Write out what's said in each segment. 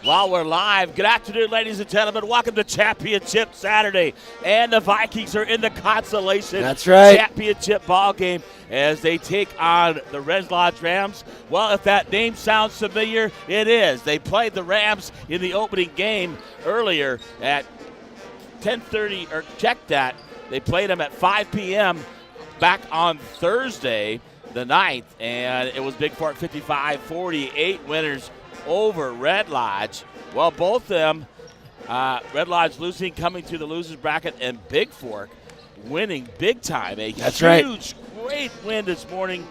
While we're live, good afternoon, ladies and gentlemen. Welcome to Championship Saturday. And the Vikings are in the Consolation Championship ball game as they take on the Red Lodge Rams. Well, if that name sounds familiar, it is. They played the Rams in the opening game earlier at 10:30, or check that. They played them at 5 p.m. back on Thursday the 9th, and it was Bigfork 55-48 winners over Red Lodge. Well, both of them, Red Lodge losing, coming to the losers bracket, and Bigfork winning big time. That's huge, great win this morning.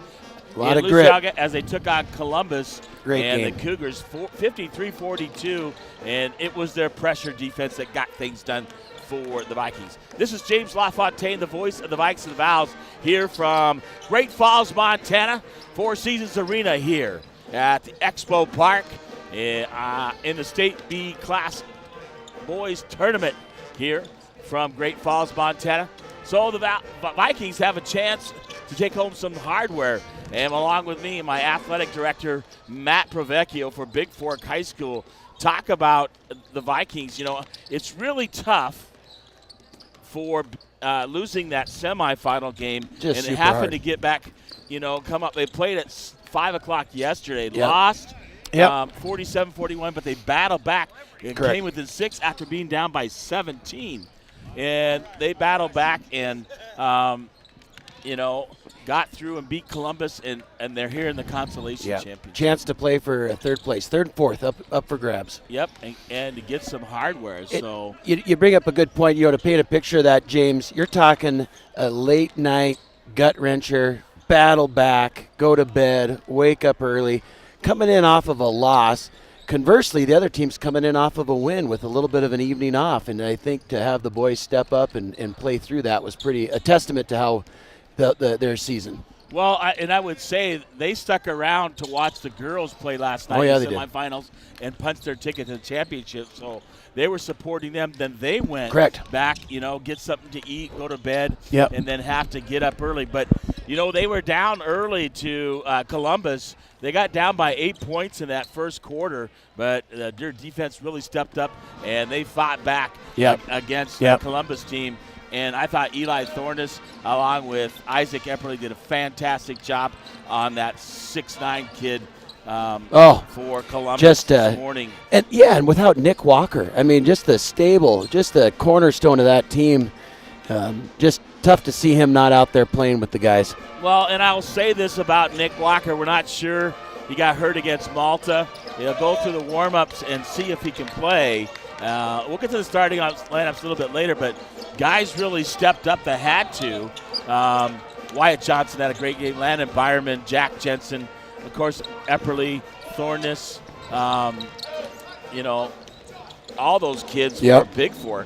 A lot of grit as they took on Columbus. Great and game. The Cougars 53-42, and it was their pressure defense that got things done for the Vikings. This is James LaFontaine, the voice of the Vikes and the Vows, here from Great Falls, Montana, Four Seasons Arena here at the Expo Park in the State B Class Boys Tournament here from Great Falls, Montana. So the Vikings have a chance to take home some hardware. And along with me, my athletic director, Matt Provecchio for Bigfork High School, talk about the Vikings. You know, it's really tough for losing that semifinal game. Just and super having hard to get back, come up. They played at 5 o'clock yesterday, lost 47-41, but they battled back and came within 6 after being down by 17. And they battled back and, got through and beat Columbus, and they're here in the Consolation Championship. Chance to play for third place, third and fourth, up for grabs. Yep, and to get some hardware. You bring up a good point. To paint a picture of that, James, you're talking a late night gut wrencher, battle back, go to bed, wake up early, coming in off of a loss. Conversely, the other team's coming in off of a win with a little bit of an evening off, and I think to have the boys step up and play through that was a testament to how their season. Well, I would say they stuck around to watch the girls play last night in the semifinals and punch their ticket to the championship. So they were supporting them. Then they went back, get something to eat, go to bed, and then have to get up early. But, they were down early to Columbus. They got down by 8 points in that first quarter, but their defense really stepped up, and they fought back against the Columbus team. And I thought Eli Thornus, along with Isaac Epperly, did a fantastic job on that 6'9" kid for Columbus this morning. And without Nick Walker, just the cornerstone of that team. Just tough to see him not out there playing with the guys. Well, and I'll say this about Nick Walker. We're not sure. He got hurt against Malta. He'll go through the warm-ups and see if he can play. We'll get to the starting lineups a little bit later, but guys really stepped up that had to. Wyatt Johnson had a great game. Landon Byerman, Jack Jensen, of course, Epperly, Thornus, all those kids were Bigfork.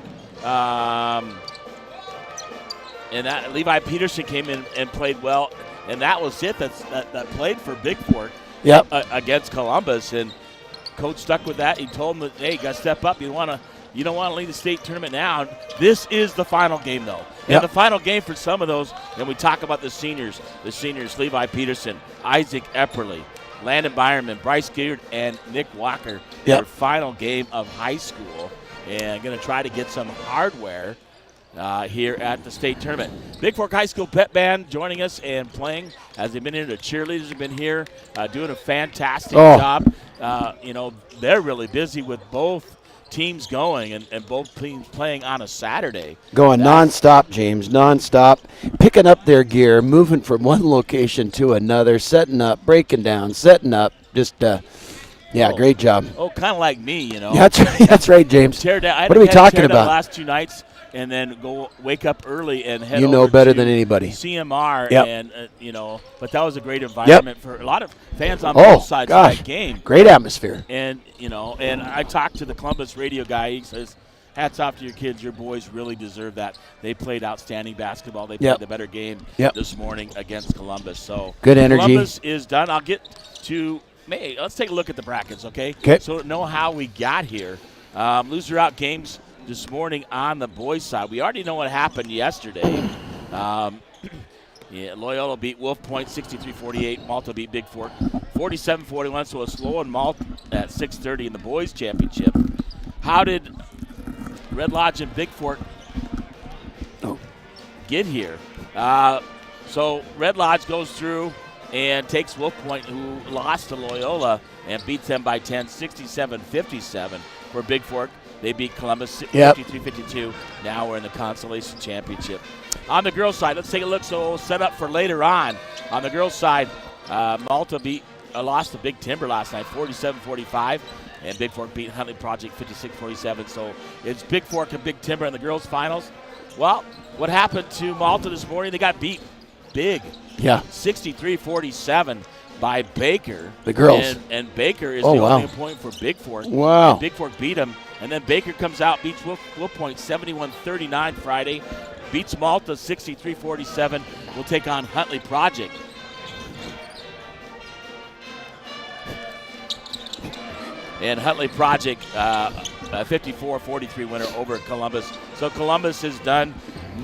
And that Levi Peterson came in and played well, and that was it. That played for Bigfork against Columbus, and coach stuck with that. He told him that, hey, you got to step up. You don't want to lead the state tournament now. This is the final game, though. And the final game for some of those, and we talk about the seniors, Levi Peterson, Isaac Epperly, Landon Byerman, Bryce Geard, and Nick Walker, their final game of high school, and going to try to get some hardware here at the state tournament. Bigfork High School Pep Band joining us and playing as they've been here. The cheerleaders have been here doing a fantastic job. They're really busy with both teams going and both teams playing on a Saturday. Going nonstop, James, nonstop. Picking up their gear, moving from one location to another, setting up, breaking down, setting up. Just, great job. Oh, kind of like me, That's right, James. Tear down. What are we talking about? The last 2 nights. And then go wake up early and head over better than anybody. CMR, and but that was a great environment for a lot of fans on both sides of that game. Great atmosphere. And and I talked to the Columbus radio guy. He says, hats off to your kids. Your boys really deserve that. They played outstanding basketball. They played the better game this morning against Columbus. So good energy. Columbus is done. I'll get to let's take a look at the brackets, okay? So know how we got here. Loser out games this morning on the boys' side. We already know what happened yesterday. Loyola beat Wolf Point 63-48. Malta beat Bigfork 47-41, so a slow and Malt at 6:30 in the boys' championship. How did Red Lodge and Bigfork get here? So Red Lodge goes through and takes Wolf Point, who lost to Loyola, and beats them by 10, 67-57 for Bigfork. They beat Columbus 53-52. Now we're in the Consolation Championship. On the girls' side, let's take a look. So set up for later on. On the girls' side, Malta lost to Big Timber last night, 47-45. And Bigfork beat Huntley Project 56-47. So it's Bigfork and Big Timber in the girls' finals. Well, what happened to Malta this morning? They got beat big. Yeah. 63-47 by Baker. The girls. And Baker is the only opponent for Bigfork. Wow. And Bigfork beat him. And then Baker comes out, beats Wolf Point 71-39 Friday. Beats Malta 63-47. Will take on Huntley Project. And Huntley Project, a 54-43 winner over Columbus. So Columbus is done.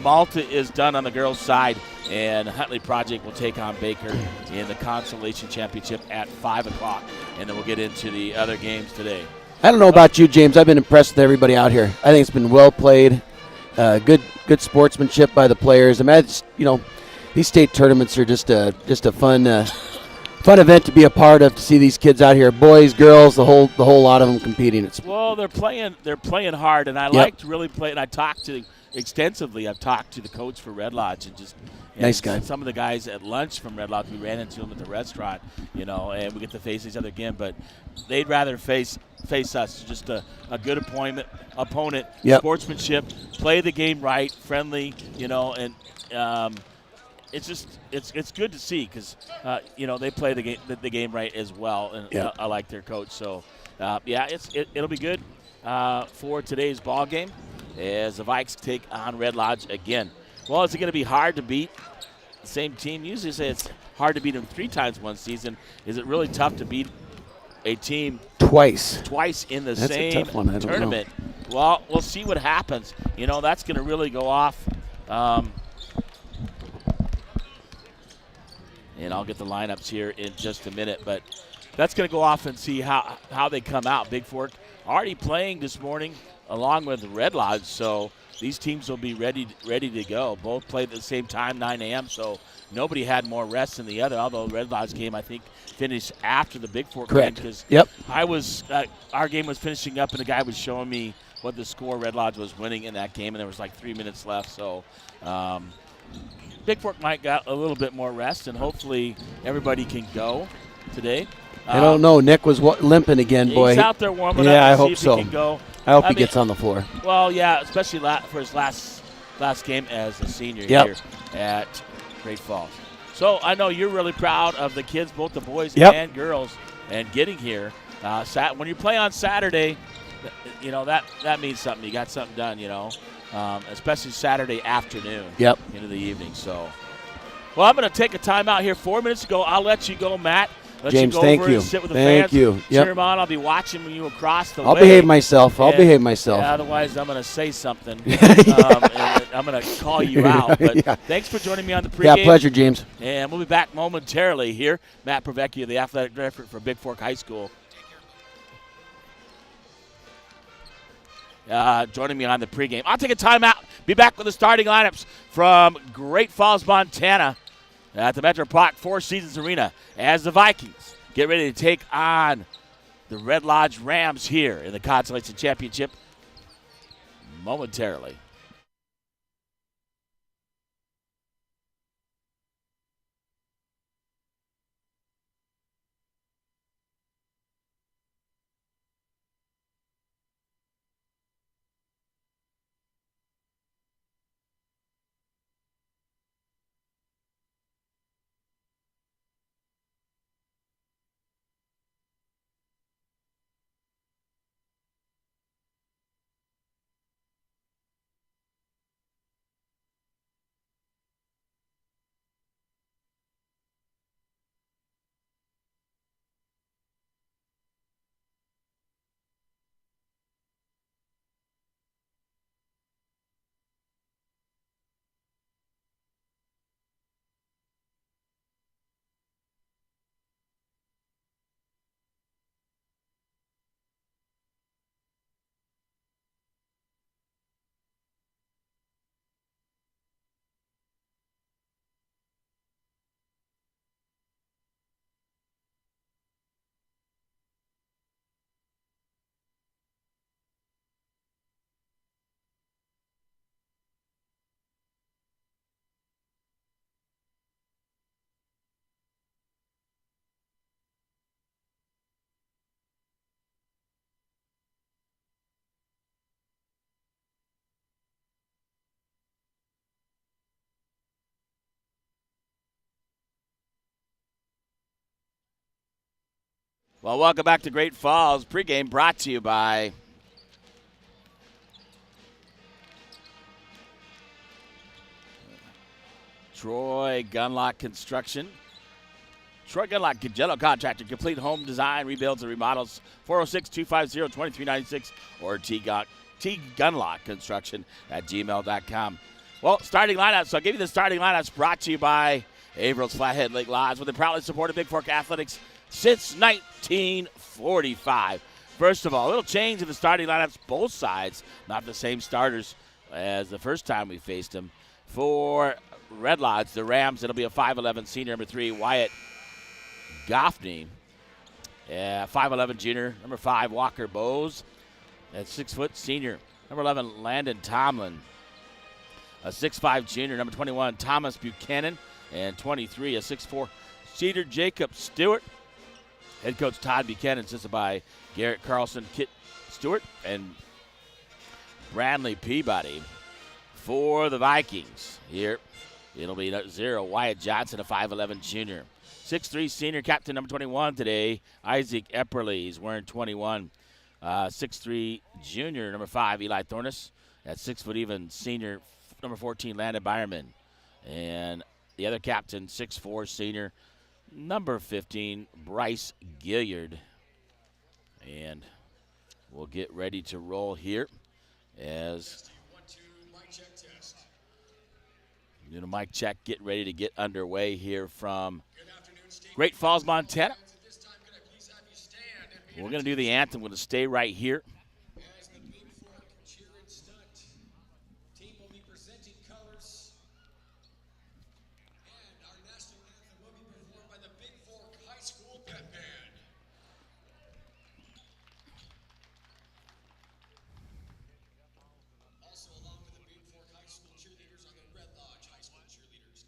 Malta is done on the girls' side. And Huntley Project will take on Baker in the Consolation Championship at 5 o'clock. And then we'll get into the other games today. I don't know about you, James. I've been impressed with everybody out here. I think it's been well played. Good sportsmanship by the players. I mean, these state tournaments are just a fun event to be a part of. To see these kids out here, boys, girls, the whole lot of them competing. Well, they're playing hard, and I like to really play. And I talked to extensively. I've talked to the coach for Red Lodge and nice guy. Some of the guys at lunch from Red Lodge, we ran into them at the restaurant, and we get to face each other again. But they'd rather face us. Just a good opponent. Sportsmanship, play the game right, friendly, and it's good to see because they play the game right as well, and I like their coach. So it'll be good for today's ball game as the Vikes take on Red Lodge again. Well, is it going to be hard to beat the same team? Usually say it's hard to beat them 3 times one season. Is it really tough to beat a team twice in the same tournament? Well, we'll see what happens. That's going to really go off. And I'll get the lineups here in just a minute, but that's going to go off and see how they come out. Bigfork already playing this morning along with Red Lodge, so these teams will be ready to go. Both played at the same time, 9 a.m., so nobody had more rest than the other, although the Red Lodge game, I think, finished after the Bigfork game. Because our game was finishing up, and the guy was showing me what the score Red Lodge was winning in that game, and there was like 3 minutes left. So Bigfork might got a little bit more rest, and hopefully everybody can go today. I don't know. Nick was limping again, boy. He's out there warming up. Yeah, I hope so. He can go. I hope he gets on the floor. Well, yeah, especially for his last game as a senior here at Great Falls. So I know you're really proud of the kids, both the boys and girls, and getting here. When you play on Saturday, that means something. You got something done, especially Saturday afternoon into the evening. So, well, I'm going to take a timeout here. 4 minutes ago, I'll let you go, Matt. James, thank you. Sit with the fans. Thank you. Cheer them on. I'll be watching you across the way. I'll behave myself. Otherwise, I'm going to say something. And I'm going to call you out. But thanks for joining me on the pregame. Yeah, pleasure, James. And we'll be back momentarily here. Matt Pravecchia, the athletic director for Bigfork High School. Joining me on the pregame. I'll take a timeout. Be back with the starting lineups from Great Falls, Montana, at the Metro Park Four Seasons Arena as the Vikings get ready to take on the Red Lodge Rams here in the Consolation Championship momentarily. Well, welcome back to Great Falls. Pregame brought to you by Troy Gunlock Construction. Troy Gunlock, general contractor, complete home design, rebuilds, and remodels. 406-250-2396 or Gunlock Construction at gmail.com. Well, starting lineups. So I'll give you the starting lineups brought to you by Averill's Flathead Lake Lodge, where they proudly supported Bigfork Athletics since 1945. First of all, a little change in the starting lineups, both sides, not the same starters as the first time we faced them. For Red Lodge, the Rams, it'll be a 5'11 senior, number 3, Wyatt Goffney. 5'11 junior, number 5, Walker Bowes. At 6 foot senior, number 11, Landon Tomlin. A 6'5 junior, number 21, Thomas Buchanan. And 23, a 6'4 Cedar Jacob Stewart. Head coach Todd Buchanan, assisted by Garrett Carlson, Kit Stewart, and Brandley Peabody. For the Vikings, here it'll be 0, Wyatt Johnson, a 5'11 junior. 6'3 senior, captain number 21 today, Isaac Epperly. He's wearing 21. 6'3 junior, number 5, Eli Thornus. At 6 foot even senior, number 14, Landon Byerman. And the other captain, 6'4 senior, number 15, Bryce Gilliard. And we'll get ready to roll here as doing a mic check, get ready to get underway here from Great Falls, Montana. We're going to do the anthem. We're going to stay right here. As the Bigfork cheer and stunt team will be presenting colors. And our national anthem will be performed by the Bigfork High School Pep Band. Also along with the Bigfork High School cheerleaders are the Red Lodge High School cheerleaders.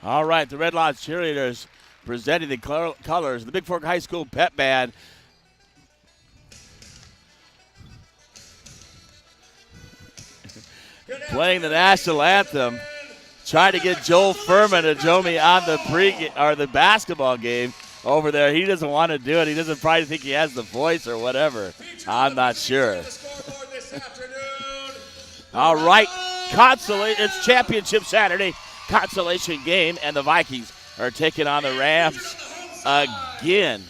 All right, the Red Lodge cheerleaders presenting the colors of the Bigfork High School Pep Band. Playing the national anthem, trying to get Joel Furman to join me on the basketball game over there. He doesn't want to do it. He doesn't probably think he has the voice or whatever. I'm not sure. All right, Consolation. It's Championship Saturday. Consolation game, and the Vikings are taking on the Rams again.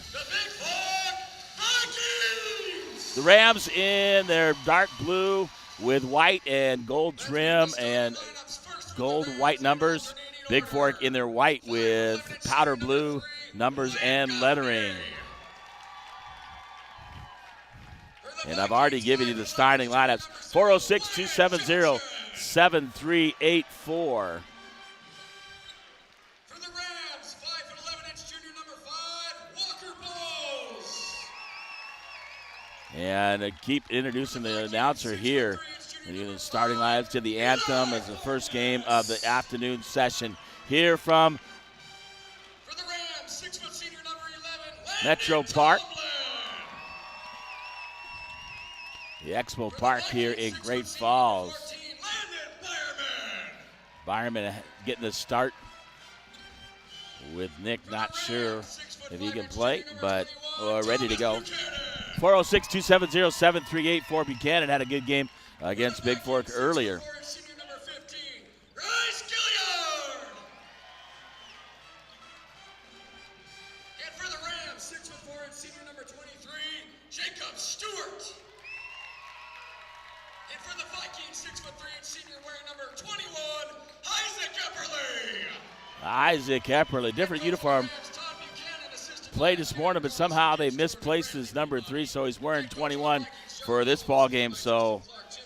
The Rams in their dark blue with white and gold trim and gold white numbers. Bigfork in their white with powder blue numbers and lettering. And I've already given you the starting lineups. 406-270-7384. For the Rams, 5'11" junior number 5, Walker Bowles. And keep introducing the announcer here. The starting lineups to the anthem as the first game of the afternoon session. Here from For the Rams, 6' senior number 11, Metro Park. The Expo Park here in Great Falls. Byerman getting the start with Nick. Not sure if he can play, but ready to go. 406-270-7384. Buchanan had a good game against Bigfork earlier. And for the Rams, 6'4" and senior number 23, Jacob Stewart. And for the Vikings, 6'3" and senior wearing number 21, Isaac Epperly. Isaac Epperly, different uniform. Played this morning, but somehow they misplaced his number 3, so he's wearing 21 for this ball game. So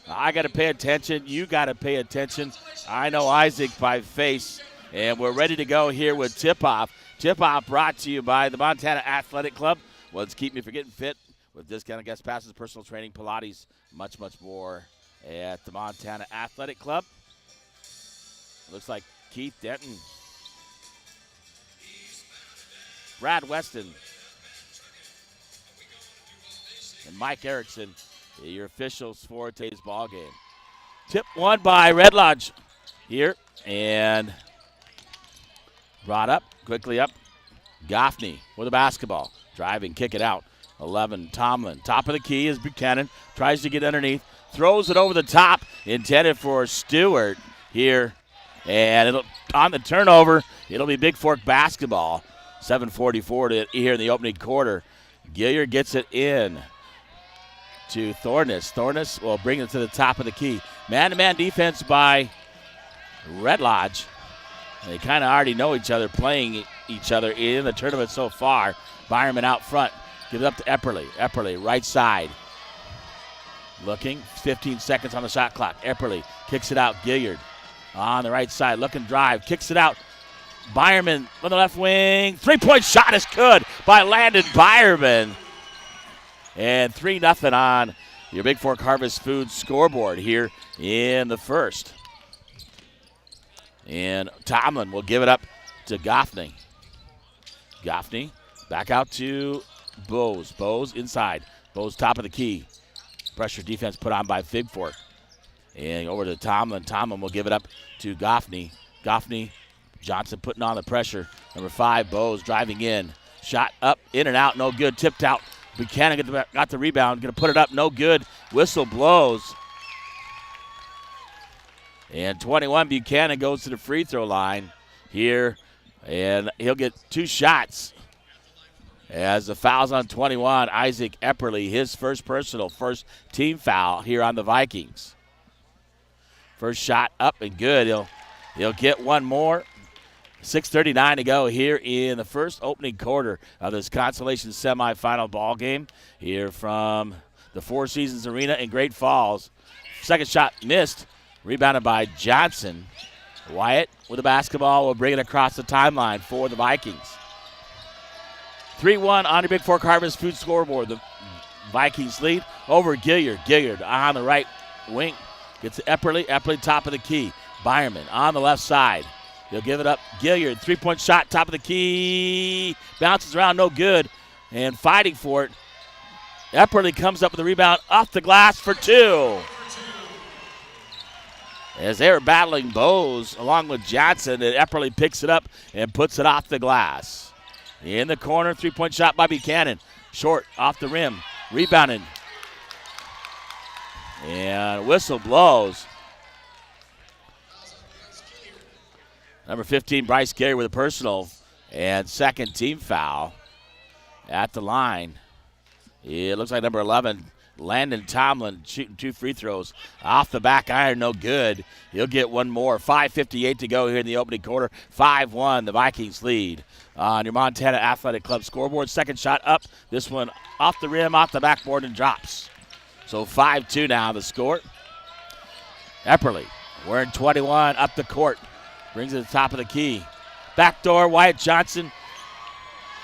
I got to pay attention. You got to pay attention. I know Isaac by face, and we're ready to go here with tip-off. Tip-off brought to you by the Montana Athletic Club. Let's keep me from getting fit with discounted guest passes, personal training, Pilates, much, much more at the Montana Athletic Club. Looks like Keith Denton, Brad Weston, and Mike Erickson, your officials for today's ball game. Tip won by Red Lodge here, and brought up, quickly up, Goffney with the basketball. Driving, kick it out. 11, Tomlin. Top of the key is Buchanan. Tries to get underneath. Throws it over the top. Intended for Stewart here. And it'll on the turnover, it'll be Bigfork basketball. 7:44 to here in the opening quarter. Gilliard gets it in to Thorness. Thorness will bring it to the top of the key. Man-to-man defense by Red Lodge. They kind of already know each other, playing each other in the tournament so far. Byerman out front. Give it up to Epperly. Epperly, right side. Looking, 15 seconds on the shot clock. Epperly kicks it out. Gilliard on the right side. Looking drive. Kicks it out. Byerman on the left wing. Three-point shot is good by Landon Byerman. And 3-0 on your Bigfork Harvest Foods scoreboard here in the first. And Tomlin will give it up to Goffney. Goffney back out to Bowes. Bowes inside. Bowes top of the key. Pressure defense put on by Bigfork. And over to Tomlin. Tomlin will give it up to Goffney. Goffney, Johnson putting on the pressure. Number 5, Bowes driving in. Shot up, in and out, no good. Tipped out. Buchanan got the rebound. Going to put it up, no good. Whistle blows. And 21, Buchanan goes to the free throw line here. And he'll get 2 shots. As the foul's on 21, Isaac Epperly, his first personal, first team foul here on the Vikings. First shot up and good. He'll get one more. 6:39 to go here in the first opening quarter of this Consolation semifinal ball game here from the Four Seasons Arena in Great Falls. Second shot missed, rebounded by Johnson. Wyatt with the basketball will bring it across the timeline for the Vikings. 3-1 on the Bigfork Harvest Food scoreboard. The Vikings lead over Gilliard. Gilliard on the right wing. Gets to Epperly. Epperly top of the key. Byerman on the left side. He'll give it up. Gilliard, 3-point shot, top of the key. Bounces around, no good. And fighting for it. Epperly comes up with the rebound off the glass for 2. As they were battling Bowes along with Johnson, and Epperly picks it up and puts it off the glass. In the corner, 3-point shot by Buchanan. Short, off the rim, rebounded. And whistle blows. Number 15, Bryce Gary with a personal and second team foul at the line. It looks like number 11, Landon Tomlin shooting 2 free throws off the back iron, no good. He'll get one more. 5:58 to go here in the opening quarter. 5-1, the Vikings lead on your Montana Athletic Club scoreboard. Second shot up. This one off the rim, off the backboard, and drops. So 5-2 now the score. Epperly wearing 21 up the court. Brings it to the top of the key. Backdoor, Wyatt Johnson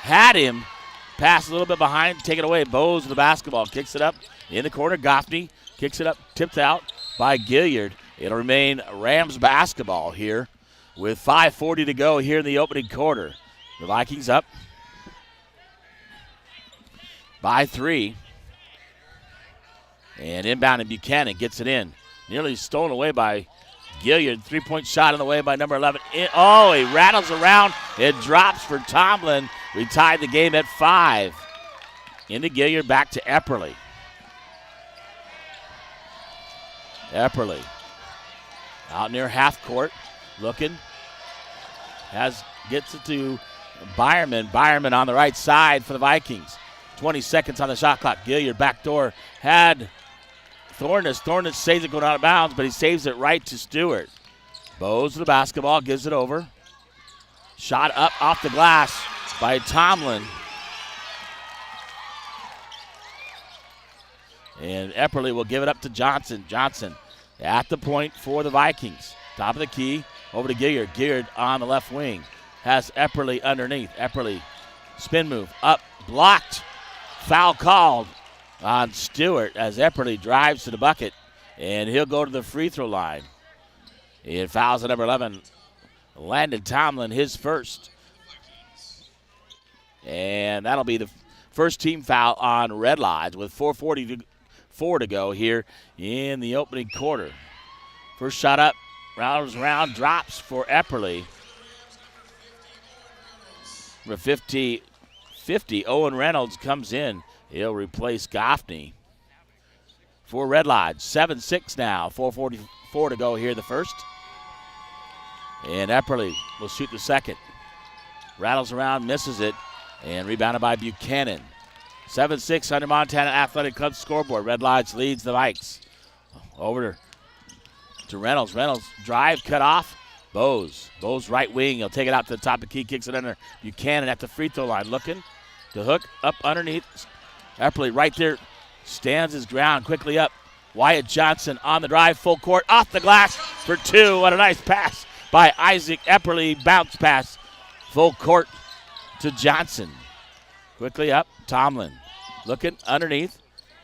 had him. Pass a little bit behind, take it away. Bowes with the basketball, kicks it up in the corner. Goffney kicks it up, tipped out by Gilliard. It'll remain Rams basketball here with 5:40 to go here in the opening quarter. The Vikings up by 3. And inbound, and Buchanan gets it in. Nearly stolen away by Gilliard. 3-point shot on the way by number 11. He rattles around. It drops for Tomlin. We tied the game at 5. Into Gilliard, back to Epperly. Epperly out near half court, looking. Gets it to Byerman. Byerman on the right side for the Vikings. 20 seconds on the shot clock. Gilliard backdoor had Thornus. Thornus saves it going out of bounds, but he saves it right to Stewart. Bowes with the basketball, gives it over. Shot up off the glass by Tomlin. And Epperly will give it up to Johnson. Johnson at the point for the Vikings. Top of the key, over to Gilliard. Gilliard on the left wing. Has Epperly underneath. Epperly, spin move, up, blocked. Foul called on Stewart as Epperly drives to the bucket. And he'll go to the free throw line. It fouls at number 11. Landon Tomlin, his first. And that'll be the first team foul on Red Lodge with 4:44 to go here in the opening quarter. First shot up, rounds around, drops for Epperly. For 50, Owen Reynolds comes in. He'll replace Goffney for Red Lodge. 7-6 now, 4:44 to go here the first. And Epperly will shoot the second. Rattles around, misses it, and rebounded by Buchanan. 7-6 under Montana Athletic Club scoreboard. Red Lodge leads the Vikes. Over to Reynolds. Reynolds drive, cut off. Bowes right wing. He'll take it out to the top of the key, kicks it under. Buchanan at the free throw line looking. The hook up underneath. Epperly right there stands his ground, quickly up. Wyatt Johnson on the drive, full court, off the glass for 2. What a nice pass by Isaac Epperly. Bounce pass, full court to Johnson. Quickly up, Tomlin looking underneath,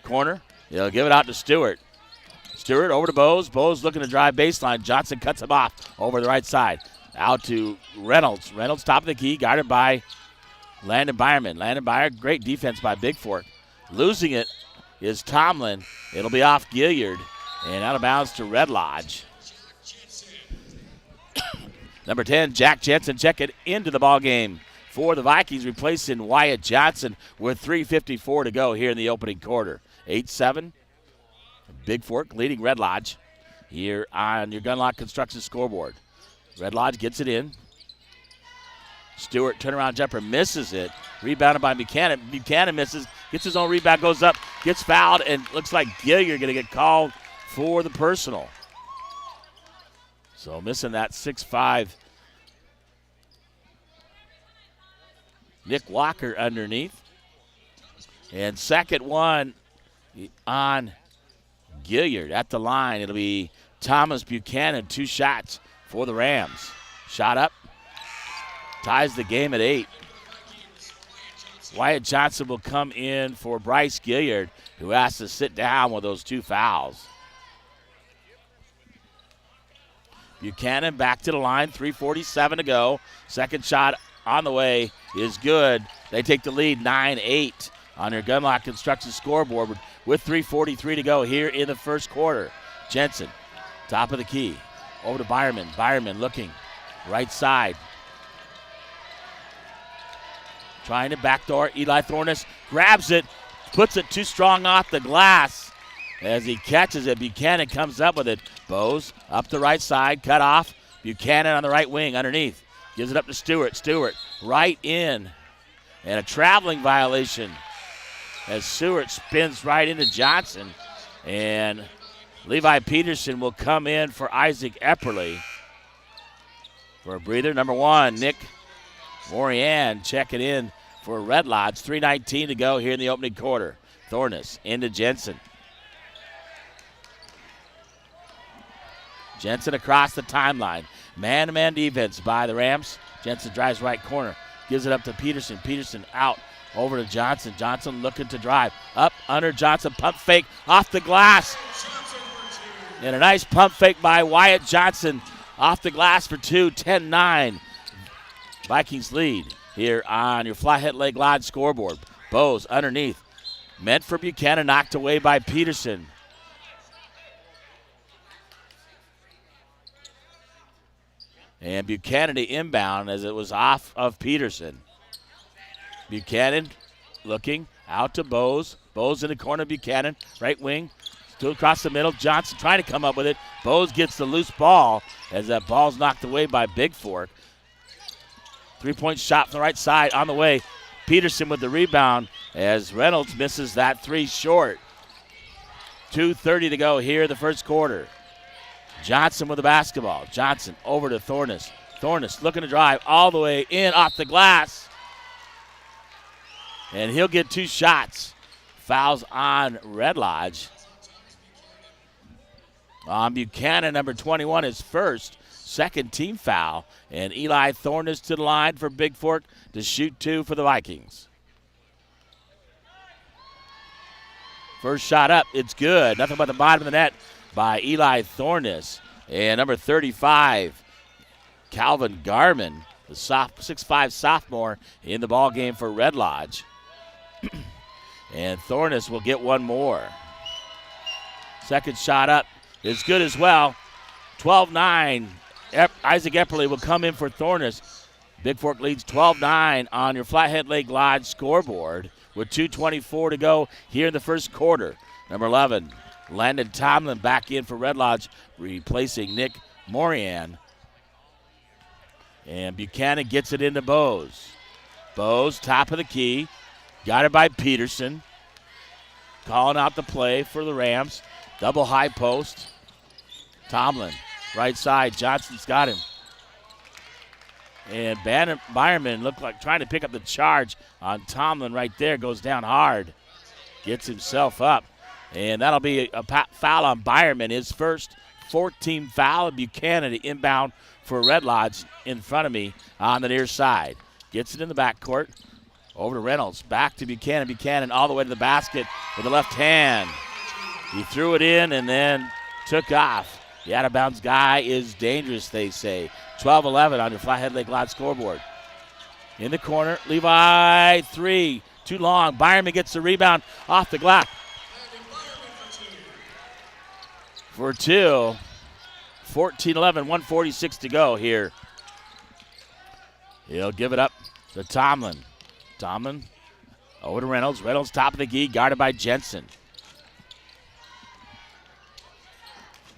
corner. He'll give it out to Stewart. Stewart over to Bowes. Bowes looking to drive baseline. Johnson cuts him off over the right side. Out to Reynolds. Reynolds top of the key, guarded by Landon Byerman. Landon Byerman, great defense by Bigfork. Losing it is Tomlin. It'll be off Gilliard and out of bounds to Red Lodge. Number 10, Jack Jensen, check it into the ball game for the Vikings, replacing Wyatt Johnson with 3:54 to go here in the opening quarter. 8-7. Bigfork leading Red Lodge here on your Gunlock Construction scoreboard. Red Lodge gets it in. Stewart, turnaround jumper, misses it. Rebounded by Buchanan. Buchanan misses, gets his own rebound, goes up, gets fouled, and looks like Gilliard going to get called for the personal. So missing that 6'5". Nick Walker underneath. And second one on Gilliard at the line. It'll be Thomas Buchanan, 2 shots for the Rams. Shot up, ties the game at 8. Wyatt Johnson will come in for Bryce Gilliard, who has to sit down with those 2 fouls. Buchanan back to the line, 3:47 to go. Second shot on the way is good. They take the lead 9-8 on their Gunlock Construction scoreboard with 3:43 to go here in the first quarter. Jensen, top of the key, over to Byerman. Byerman looking right side. Trying to backdoor. Eli Thornus grabs it, puts it too strong off the glass. As he catches it, Buchanan comes up with it. Bowes up the right side, cut off. Buchanan on the right wing underneath. Gives it up to Stewart. Stewart right in. And a traveling violation as Seward spins right into Johnson. And Levi Peterson will come in for Isaac Epperly. For a breather, number 1, Nick Morian checking in for Red Lodge. 3:19 to go here in the opening quarter. Thornus into Jensen. Jensen across the timeline. Man-to-man defense by the Rams. Jensen drives right corner. Gives it up to Peterson. Peterson out over to Johnson. Johnson looking to drive. Up, under Johnson. Pump fake off the glass. And a nice pump fake by Wyatt Johnson off the glass for 2. 10-9. Vikings lead here on your Flathead Lake Lodge scoreboard. Bose underneath. Meant for Buchanan. Knocked away by Peterson. And Buchanan to inbound as it was off of Peterson. Buchanan looking out to Bose. Bose in the corner, Buchanan, right wing. Still across the middle. Johnson trying to come up with it. Bose gets the loose ball as that ball's knocked away by Bigfork. 3-point shot from the right side on the way. Peterson with the rebound as Reynolds misses that 3 short. 2:30 to go here in the first quarter. Johnson with the basketball. Johnson over to Thornus. Thornus looking to drive all the way in off the glass. And he'll get 2 shots. Fouls on Red Lodge. On Buchanan, number 21, his first. Second team foul. And Eli Thornus to the line for Bigfork to shoot 2 for the Vikings. First shot up. It's good. Nothing but the bottom of the net by Eli Thornus. And number 35, Calvin Garman, the 6'5 sophomore in the ball game for Red Lodge. And Thornus will get 1 more. Second shot up is good as well. 12-9. Isaac Epperly will come in for Thornus. Bigfork leads 12-9 on your Flathead Lake Lodge scoreboard with 2:24 to go here in the first quarter. Number 11, Landon Tomlin back in for Red Lodge, replacing Nick Morian. And Buchanan gets it into Bose. Bose, top of the key. Got it by Peterson. Calling out the play for the Rams. Double high post. Tomlin, right side. Johnson's got him. And Byerman looked like trying to pick up the charge on Tomlin right there. Goes down hard. Gets himself up. And that'll be a foul on Byerman. His first 14 foul. Buchanan to inbound for Red Lodge in front of me on the near side. Gets it in the backcourt. Over to Reynolds. Back to Buchanan. Buchanan all the way to the basket with the left hand. He threw it in and then took off. The out-of-bounds guy is dangerous, they say. 12-11 on your Flathead Lake Lodge scoreboard. In the corner, Levi, 3. Too long. Byerman gets the rebound off the glass. For 2. 14-11, 1:46 to go here. He'll give it up to Tomlin. Tomlin over to Reynolds. Reynolds top of the key, guarded by Jensen.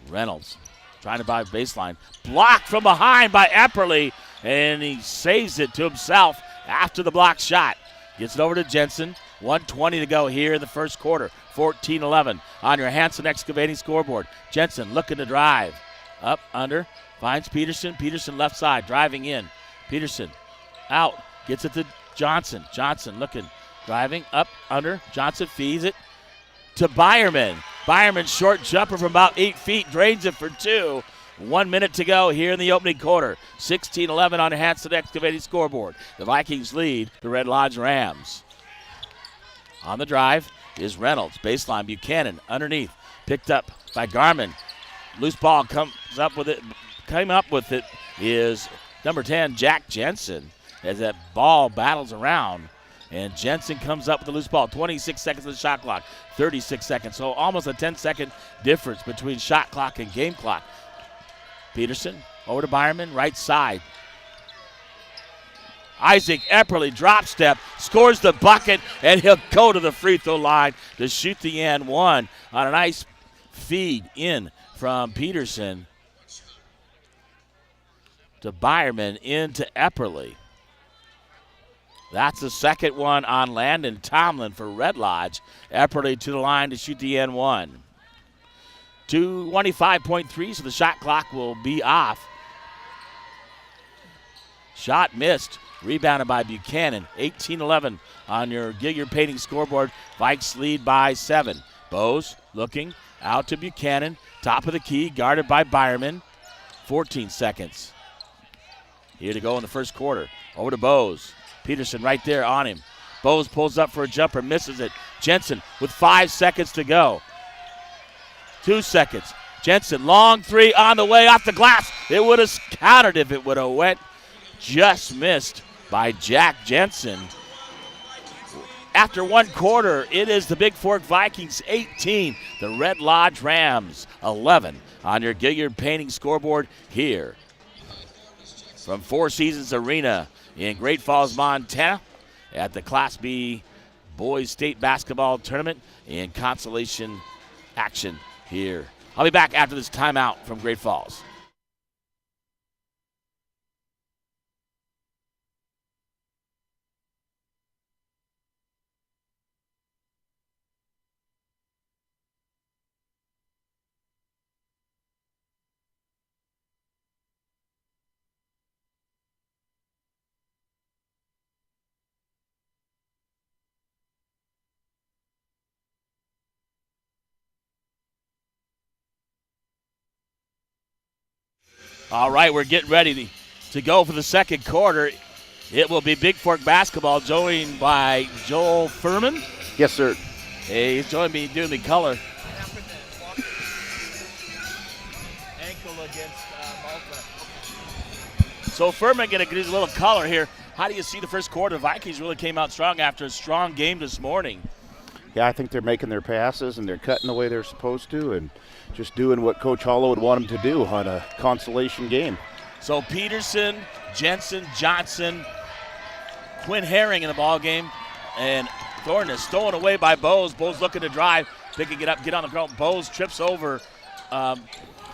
Reynolds trying to buy baseline. Blocked from behind by Epperly, and he saves it to himself after the block shot. Gets it over to Jensen. 1:20 to go here in the first quarter. 14-11 on your Hanson Excavating scoreboard. Jensen looking to drive. Up, under, finds Peterson. Peterson left side, driving in. Peterson out, gets it to Johnson. Johnson looking, driving, up, under. Johnson feeds it to Byerman. Byerman short jumper from about 8 feet, drains it for 2. 1 minute to go here in the opening quarter. 16-11 on the Hanson Excavating scoreboard. The Vikings lead the Red Lodge Rams. On the drive is Reynolds. Baseline, Buchanan underneath. Picked up by Garman. Loose ball comes up with it. Came up with it is number 10, Jack Jensen, as that ball battles around. And Jensen comes up with the loose ball. 26 seconds on the shot clock. 36 seconds. So almost a 10-second difference between shot clock and game clock. Peterson over to Byerman, right side. Isaac Epperly drop step, scores the bucket, and he'll go to the free throw line to shoot the and one on a nice feed in from Peterson to Byerman into Epperly. That's the second one on Landon Tomlin for Red Lodge. Epperly to the line to shoot the N1. 2:25.3, so the shot clock will be off. Shot missed. Rebounded by Buchanan. 18-11 on your Gilliard Painting scoreboard. Vikes lead by 7. Bose looking out to Buchanan. Top of the key, guarded by Byerman. 14 seconds. Here to go in the first quarter. Over to Bose. Peterson right there on him. Bose pulls up for a jumper, misses it. Jensen with 5 seconds to go. 2 seconds. Jensen, long three on the way off the glass. It would have countered if it would have went. Just missed by Jack Jensen. After one quarter, it is the Bigfork Vikings 18, the Red Lodge Rams 11 on your Gilliard Painting scoreboard here from Four Seasons Arena in Great Falls, Montana at the Class B Boys State Basketball Tournament and Consolation action here. I'll be back after this timeout from Great Falls. All right, we're getting ready to go for the second quarter. It will be Bigfork basketball, joined by Joel Furman. Yes, sir. Hey, he's joining me doing the color. Ankle against Malta. So Furman going to do a little color here. How do you see the first quarter? Vikings really came out strong after a strong game this morning. Yeah, I think they're making their passes and they're cutting the way they're supposed to and just doing what Coach Hollow would want them to do on a consolation game. So Peterson, Jensen, Johnson, Quinn Herring in the ball game, and Thornton is stolen away by Bose. Bose looking to drive, picking it up, get on the ground. Bose trips over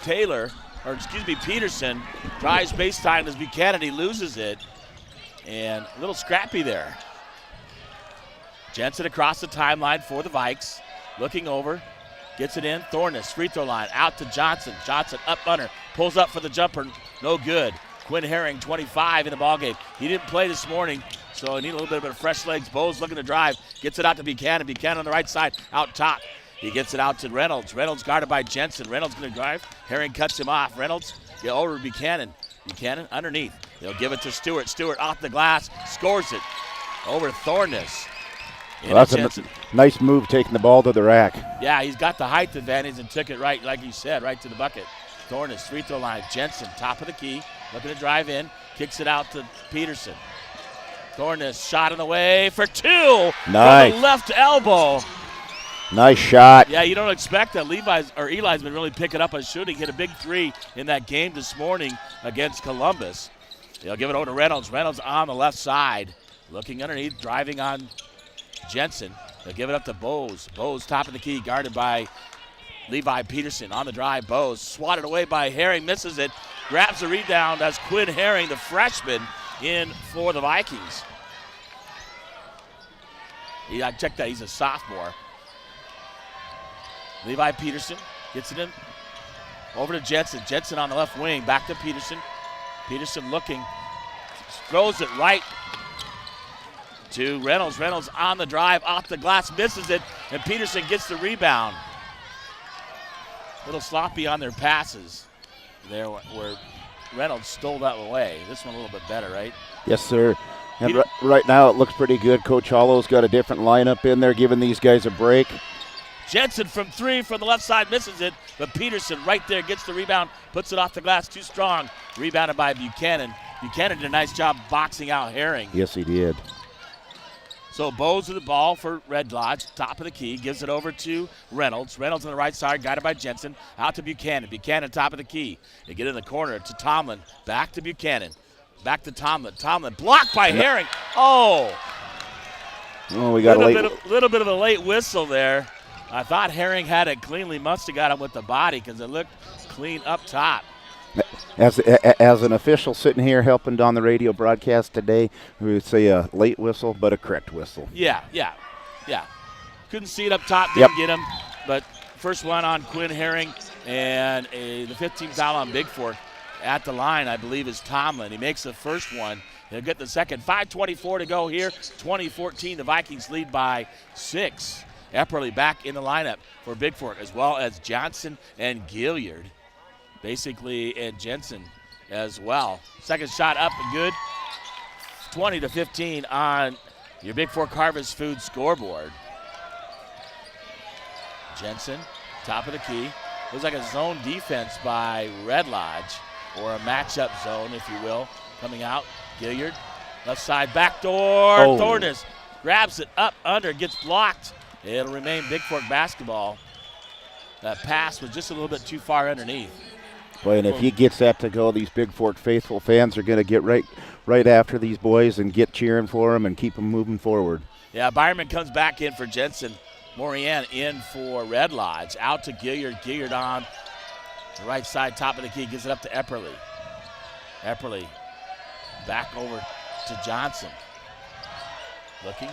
Peterson, drives baseline as Buchanan, he loses it, and a little scrappy there. Jensen across the timeline for the Vikes, looking over, gets it in. Thornton, free throw line, out to Johnson. Johnson up under, pulls up for the jumper, no good. Quinn Herring, 25 in the ballgame. He didn't play this morning, so he needs a little bit of fresh legs. Bose looking to drive, gets it out to Buchanan. Buchanan on the right side, out top. He gets it out to Reynolds. Reynolds guarded by Jensen. Reynolds going to drive. Herring cuts him off. Reynolds over to Buchanan. Buchanan underneath. He'll give it to Stewart. Stewart off the glass, scores it over Thorness. Well, that's a nice move, taking the ball to the rack. Yeah, he's got the height advantage and took it right, like you said, right to the bucket. Thorness, free throw line. Jensen, top of the key, looking to drive in, kicks it out to Peterson. Thorness, shot in the way for two. Nice. From the left elbow. Nice shot. Yeah, you don't expect that. Eli's been really picking up on shooting. Hit a big three in that game this morning against Columbus. He'll give it over to Reynolds. Reynolds on the left side, looking underneath, driving on Jensen. They'll give it up to Bose. Bose top of the key, guarded by Levi Peterson. On the drive, Bose swatted away by Herring, misses it. Grabs the rebound as Quinn Herring, the freshman, in for the Vikings. I checked that, he's a sophomore. Levi Peterson gets it in. Over to Jensen. Jensen on the left wing, back to Peterson. Peterson looking, throws it right to Reynolds. Reynolds on the drive, off the glass, misses it, and Peterson gets the rebound. A little sloppy on their passes there where Reynolds stole that away. This one a little bit better, right? Yes, sir. And right now it looks pretty good. Coach Hollow's got a different lineup in there, giving these guys a break. Jensen from three from the left side misses it, but Peterson right there gets the rebound, puts it off the glass, too strong. Rebounded by Buchanan. Buchanan did a nice job boxing out Herring. Yes, he did. So Bose with the ball for Red Lodge, top of the key, gives it over to Reynolds. Reynolds on the right side, guided by Jensen, out to Buchanan. Buchanan top of the key. They get in the corner to Tomlin, back to Buchanan, back to Tomlin. Tomlin blocked by Herring. Oh, we got a little bit of a late whistle there. I thought Herring had it cleanly. Must have got him with the body because it looked clean up top. As an official sitting here helping on the radio broadcast today, we would say a late whistle, but a correct whistle. Yeah. Couldn't see it up top, didn't get him, but first one on Quinn Herring, and the 15th foul on Bigfork at the line, I believe, is Tomlin. He makes the first one. He'll get the second. 5:24 to go here. 2014, the Vikings lead by 6. Epperly back in the lineup for Bigfork, as well as Johnson and Gilliard. Basically, and Jensen as well. Second shot up and good. 20-15 on your Bigfork Harvest Food scoreboard. Jensen, top of the key. Looks like a zone defense by Red Lodge, or a matchup zone, if you will, coming out. Gilliard, left side, backdoor. Thornus grabs it up under, gets blocked. It'll remain Bigfork basketball. That pass was just a little bit too far underneath. Boy, and if he gets that to go, these Bigfork faithful fans are going to get right after these boys and get cheering for them and keep them moving forward. Yeah, Byerman comes back in for Jensen. Morian in for Red Lodge. Out to Gilliard. Gilliard on the right side, top of the key, gives it up to Epperly. Epperly back over to Johnson. Looking.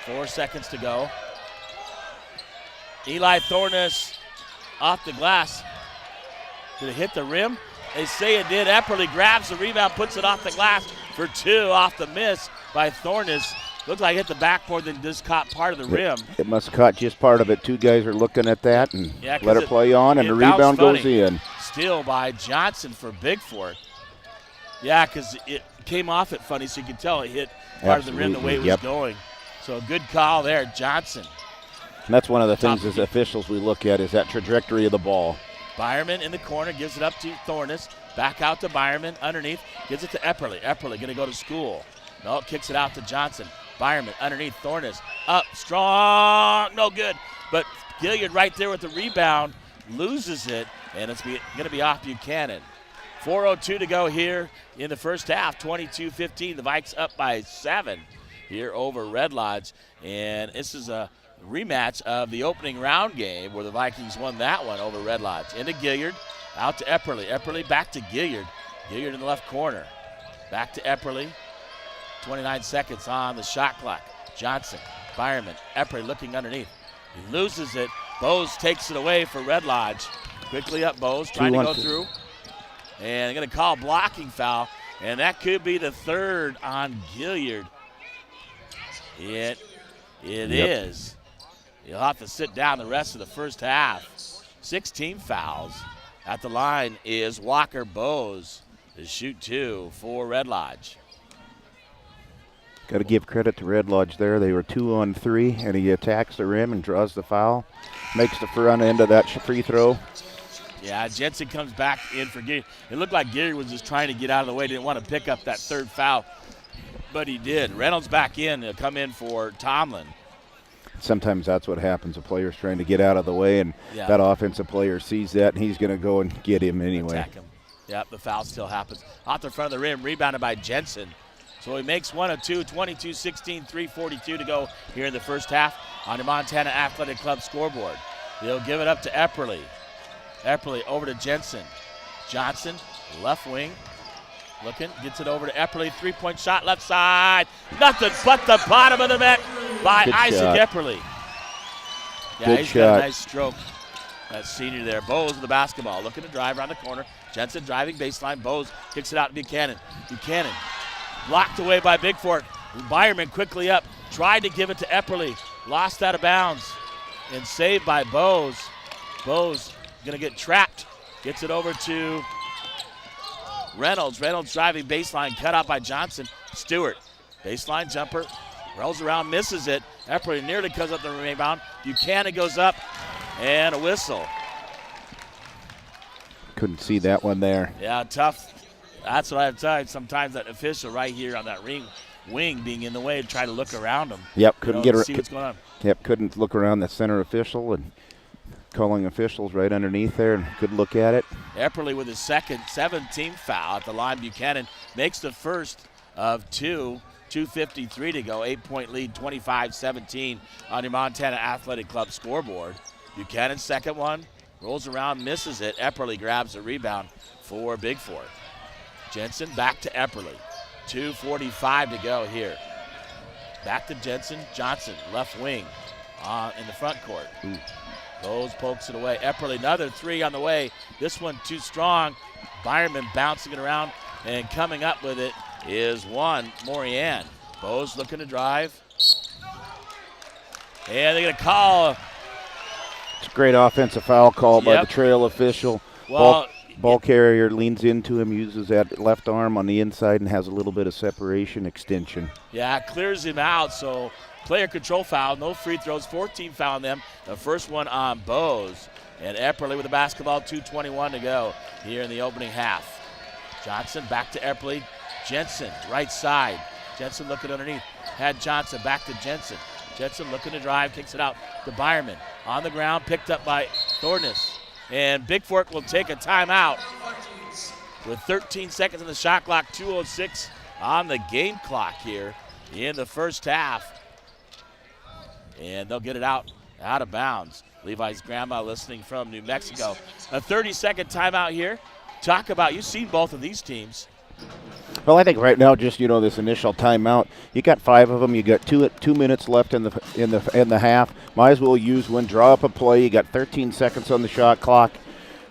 4 seconds to go. Eli Thornus off the glass. Did it hit the rim? They say it did. Epperly grabs the rebound, puts it off the glass for 2 off the miss by Thornus. Looked like it hit the backboard, then just caught part of the rim. It must have caught just part of it. 2 guys are looking at that and let it play on, and the rebound goes in. Steal by Johnson for Bigfork. Yeah, because it came off it funny, so you could tell it hit part of the rim the way it was going. So a good call there, Johnson. And that's one of the things as officials we look at is that trajectory of the ball. Byerman in the corner, gives it up to Thornus. Back out to Byerman, underneath, gives it to Epperly. Epperly going to go to school. No, kicks it out to Johnson. Byerman underneath Thornus. Up, strong, no good. But Gilliard right there with the rebound, loses it, and it's going to be off Buchanan. 4:02 to go here in the first half. 22-15, the Vikes up by 7 here over Red Lodge. And this is a rematch of the opening round game where the Vikings won that one over Red Lodge. Into Gilliard, out to Epperly. Epperly back to Gilliard. Gilliard in the left corner. Back to Epperly. 29 seconds on the shot clock. Johnson, Byerman, Epperly looking underneath. He loses it. Bose takes it away for Red Lodge. Quickly up Bose, trying to go through. And they're going to call a blocking foul, and that could be the 3rd on Gilliard. It is. You'll have to sit down the rest of the first half. 16 fouls. At the line is Walker Bose to shoot 2 for Red Lodge. Got to give credit to Red Lodge there. They were 2 on 3, and he attacks the rim and draws the foul. Makes the front end of that free throw. Yeah, Jensen comes back in for Gilliard. It looked like Gilliard was just trying to get out of the way. Didn't want to pick up that 3rd foul, but he did. Reynolds back in to come in for Tomlin. Sometimes that's what happens. A player's trying to get out of the way, and that offensive player sees that, and he's going to go and get him anyway. Attack him. Yep, the foul still happens. Off the front of the rim, rebounded by Jensen. So he makes 1 of 2, 22-16, 3:42 to go here in the first half on the Montana Athletic Club scoreboard. He'll give it up to Epperly. Epperly over to Jensen. Johnson, left wing, looking, gets it over to Epperly. 3-point shot, left side. Nothing but the bottom of the net by Isaac Epperly. Yeah, he's got a nice stroke. That senior there. Bose with the basketball, looking to drive around the corner. Jensen driving baseline. Bose kicks it out to Buchanan. Buchanan blocked away by Bigfork. Byerman quickly up, tried to give it to Epperly. Lost out of bounds and saved by Bose. Bose going to get trapped. Gets it over to Reynolds. Reynolds driving baseline, cut out by Johnson. Stewart, baseline jumper, rolls around, misses it. Epperly nearly comes up the rebound. Buchanan goes up, and a whistle. Couldn't see that one there. Yeah, tough. That's what I've tried. Sometimes that official right here on that wing being in the way to try to look around him. Yep, couldn't get see what's going on. Yep, couldn't look around the center official and calling officials right underneath there and could look at it. Epperly with his second 17th foul at the line. Buchanan makes the first of 2. 2:53 to go. 8-point lead, 25-17 on your Montana Athletic Club scoreboard. Buchanan's second one. Rolls around, misses it. Epperly grabs the rebound for Bigfork. Jensen back to Epperly. 2:45 to go here. Back to Jensen. Johnson, left wing in the front court. Goes, pokes it away. Epperly, another three on the way. This one too strong. Byerman bouncing it around, and coming up with it is one, Morian. Bose looking to drive. And they're going to call. It's a great offensive foul call by the trail official. Well, ball carrier leans into him, uses that left arm on the inside, and has a little bit of separation extension. Yeah, clears him out, so player control foul, no free throws, 14 foul on them. The first one on Bose. And Epperly with the basketball, 2:21 to go here in the opening half. Johnson back to Epperly. Jensen, right side. Jensen looking underneath. Had Johnson back to Jensen. Jensen looking to drive, kicks it out to Byerman. On the ground, picked up by Thorness. And Bigfork will take a timeout with 13 seconds on the shot clock, 2:06 on the game clock here in the first half. And they'll get it out of bounds. Levi's grandma listening from New Mexico. A 30-second timeout here. Talk about, you've seen both of these teams. Well, I think right now, just this initial timeout, you got 5 of them. You got 2 minutes left in the half. Might as well use one. Draw up a play. You got 13 seconds on the shot clock.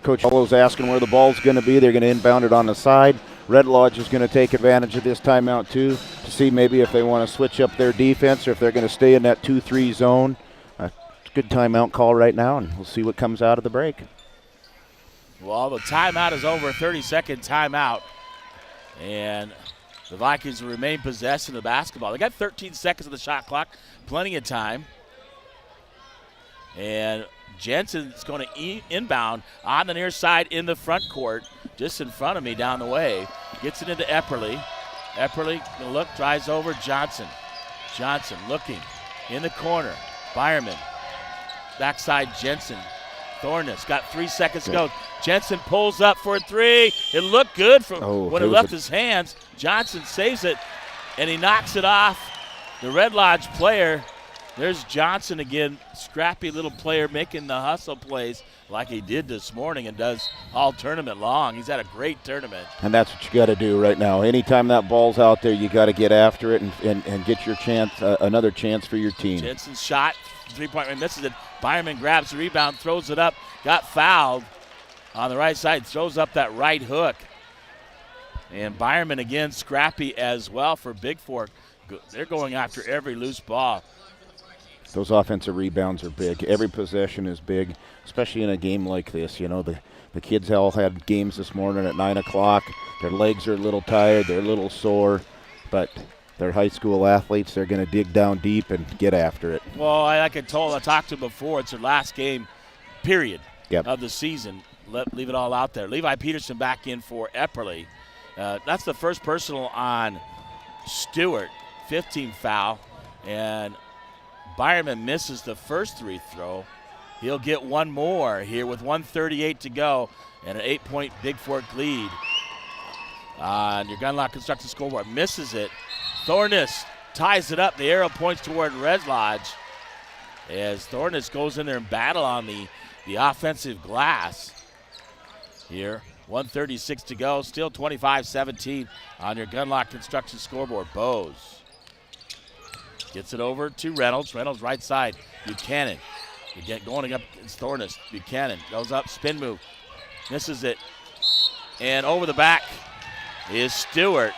Coach Polo's asking where the ball's going to be. They're going to inbound it on the side. Red Lodge is going to take advantage of this timeout too to see maybe if they want to switch up their defense or if they're going to stay in that 2-3 zone. Good timeout call right now, and we'll see what comes out of the break. Well, the timeout is over, 30-second timeout. And the Vikings will remain possessed of the basketball. They got 13 seconds on the shot clock, plenty of time. And Jensen's going to inbound on the near side in the front court, just in front of me down the way. Gets it into Epperly. Epperly, gonna look, drives over Johnson. Johnson looking in the corner. Byerman. Backside Jensen. Thorness got 3 seconds to go. Jensen pulls up for a three. It looked good when it left his hands. Johnson saves it, and he knocks it off the Red Lodge player. There's Johnson again, scrappy little player making the hustle plays like he did this morning and does all tournament long. He's had a great tournament. And that's what you got to do right now. Anytime that ball's out there, you got to get after it and get your chance, another chance for your team. Jensen's shot, three-point line, misses it. Byerman grabs the rebound, throws it up, got fouled on the right side, throws up that right hook. And Byerman again scrappy as well for Bigfork. They're going after every loose ball. Those offensive rebounds are big. Every possession is big, especially in a game like this. The kids all had games this morning at 9 o'clock. Their legs are a little tired. They're a little sore, but they're high school athletes. They're going to dig down deep and get after it. Well, I talked to them before. It's their last game, period, of the season. Leave it all out there. Levi Peterson back in for Epperly. That's the first personal on Stewart, 15 foul, and Byerman misses the first free throw. He'll get one more here with 1:38 to go and an 8-point Bigfork lead. On your Gunlock Construction scoreboard, misses it. Thorness ties it up. The arrow points toward Red Lodge as Thorness goes in there and battle on the offensive glass. Here, 1:36 to go, still 25-17 on your Gunlock Construction scoreboard. Bose gets it over to Reynolds. Reynolds right side. Buchanan. Going up against Thorness. Buchanan goes up, spin move. Misses it. And over the back is Stewart.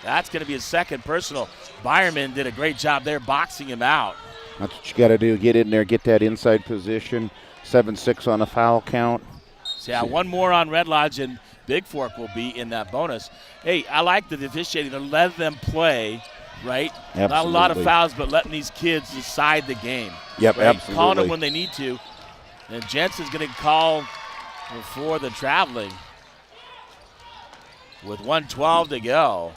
That's going to be his second personal. Byerman did a great job there boxing him out. That's what you got to do. Get in there, get that inside position. 7-6 on a foul count. So yeah, one more on Red Lodge, and Bigfork will be in that bonus. Hey, I like the officiating to let them play. Right? Absolutely. Not a lot of fouls, but letting these kids decide the game. Yep, right? absolutely. Calling them when they need to. And Jensen's going to call for the traveling with 1:12 to go.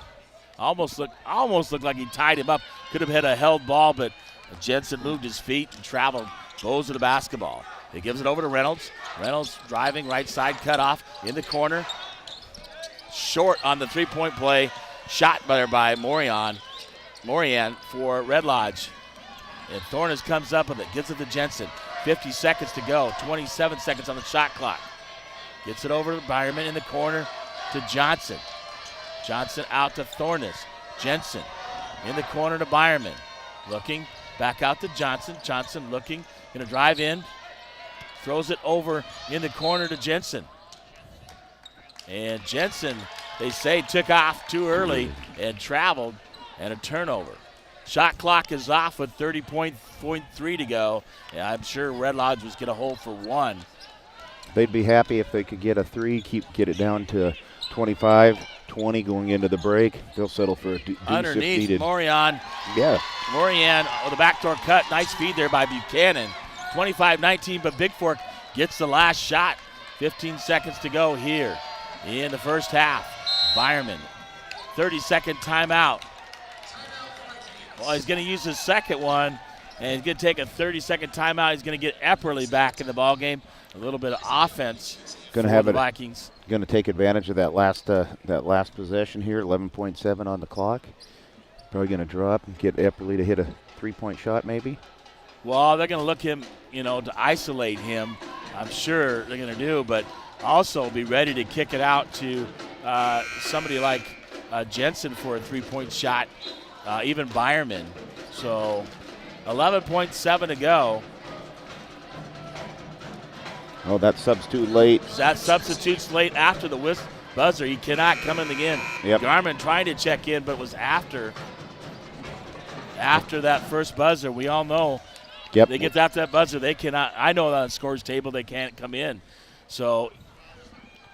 Almost looked like he tied him up. Could have had a held ball, but Jensen moved his feet and traveled. Goes to the basketball. He gives it over to Reynolds. Reynolds driving right side, cut off in the corner. Short on the three-point play. Shot by Morian for Red Lodge. And Thorness comes up with it, gives it to Jensen. 50 seconds to go. 27 seconds on the shot clock. Gets it over to Byerman in the corner to Johnson. Johnson out to Thornus. Jensen in the corner to Byerman. Looking back out to Johnson. Johnson looking, going to drive in. Throws it over in the corner to Jensen. And Jensen, they say, took off too early and traveled, and a turnover. Shot clock is off with 30.3 to go. And I'm sure Red Lodge was going to hold for one. They'd be happy if they could get a 3, get it down to 25, 20 going into the break. They'll settle for a deuce underneath, if needed. Morian. Yeah. Morian with a backdoor cut. Nice feed there by Buchanan. 25-19, but Bigfork gets the last shot. 15 seconds to go here in the first half. Byerman, 30-second timeout. Well, he's going to use his second one, and he's going to take a 30-second timeout. He's going to get Epperly back in the ballgame. A little bit of offense for the Vikings. Going to take advantage of that last possession here. 11.7 on the clock. Probably going to draw up and get Epperly to hit a 3-point shot, maybe. Well, they're going to look him, to isolate him. I'm sure they're going to do, but also be ready to kick it out to somebody like Jensen for a 3-point shot, even Byerman. So 11.7 to go. Oh, that substitute late. That substitute's late after the buzzer. He cannot come in again. Yep. Garmin tried to check in, but it was after that first buzzer. We all know. Yep. They get after that buzzer, they cannot. I know that on the scores table they can't come in. So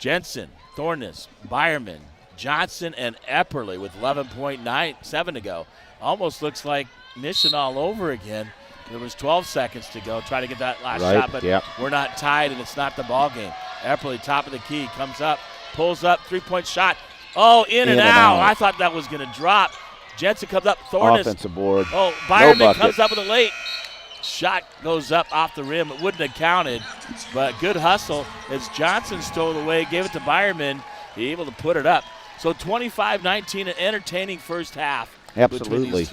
Jensen, Thornus, Byerman, Johnson, and Epperly with 11.97 to go. Almost looks like mission all over again. There was 12 seconds to go. Try to get that last shot, but we're not tied, and it's not the ball game. Epperly, top of the key, comes up, pulls up, 3-point shot. Oh, in and out. I thought that was going to drop. Jensen comes up. Thornus. Offensive board. Oh, Byerman comes up with a late. Shot goes up off the rim. It wouldn't have counted, but good hustle as Johnson stole it away, gave it to Byerman. He able to put it up. So 25-19, an entertaining first half. Absolutely.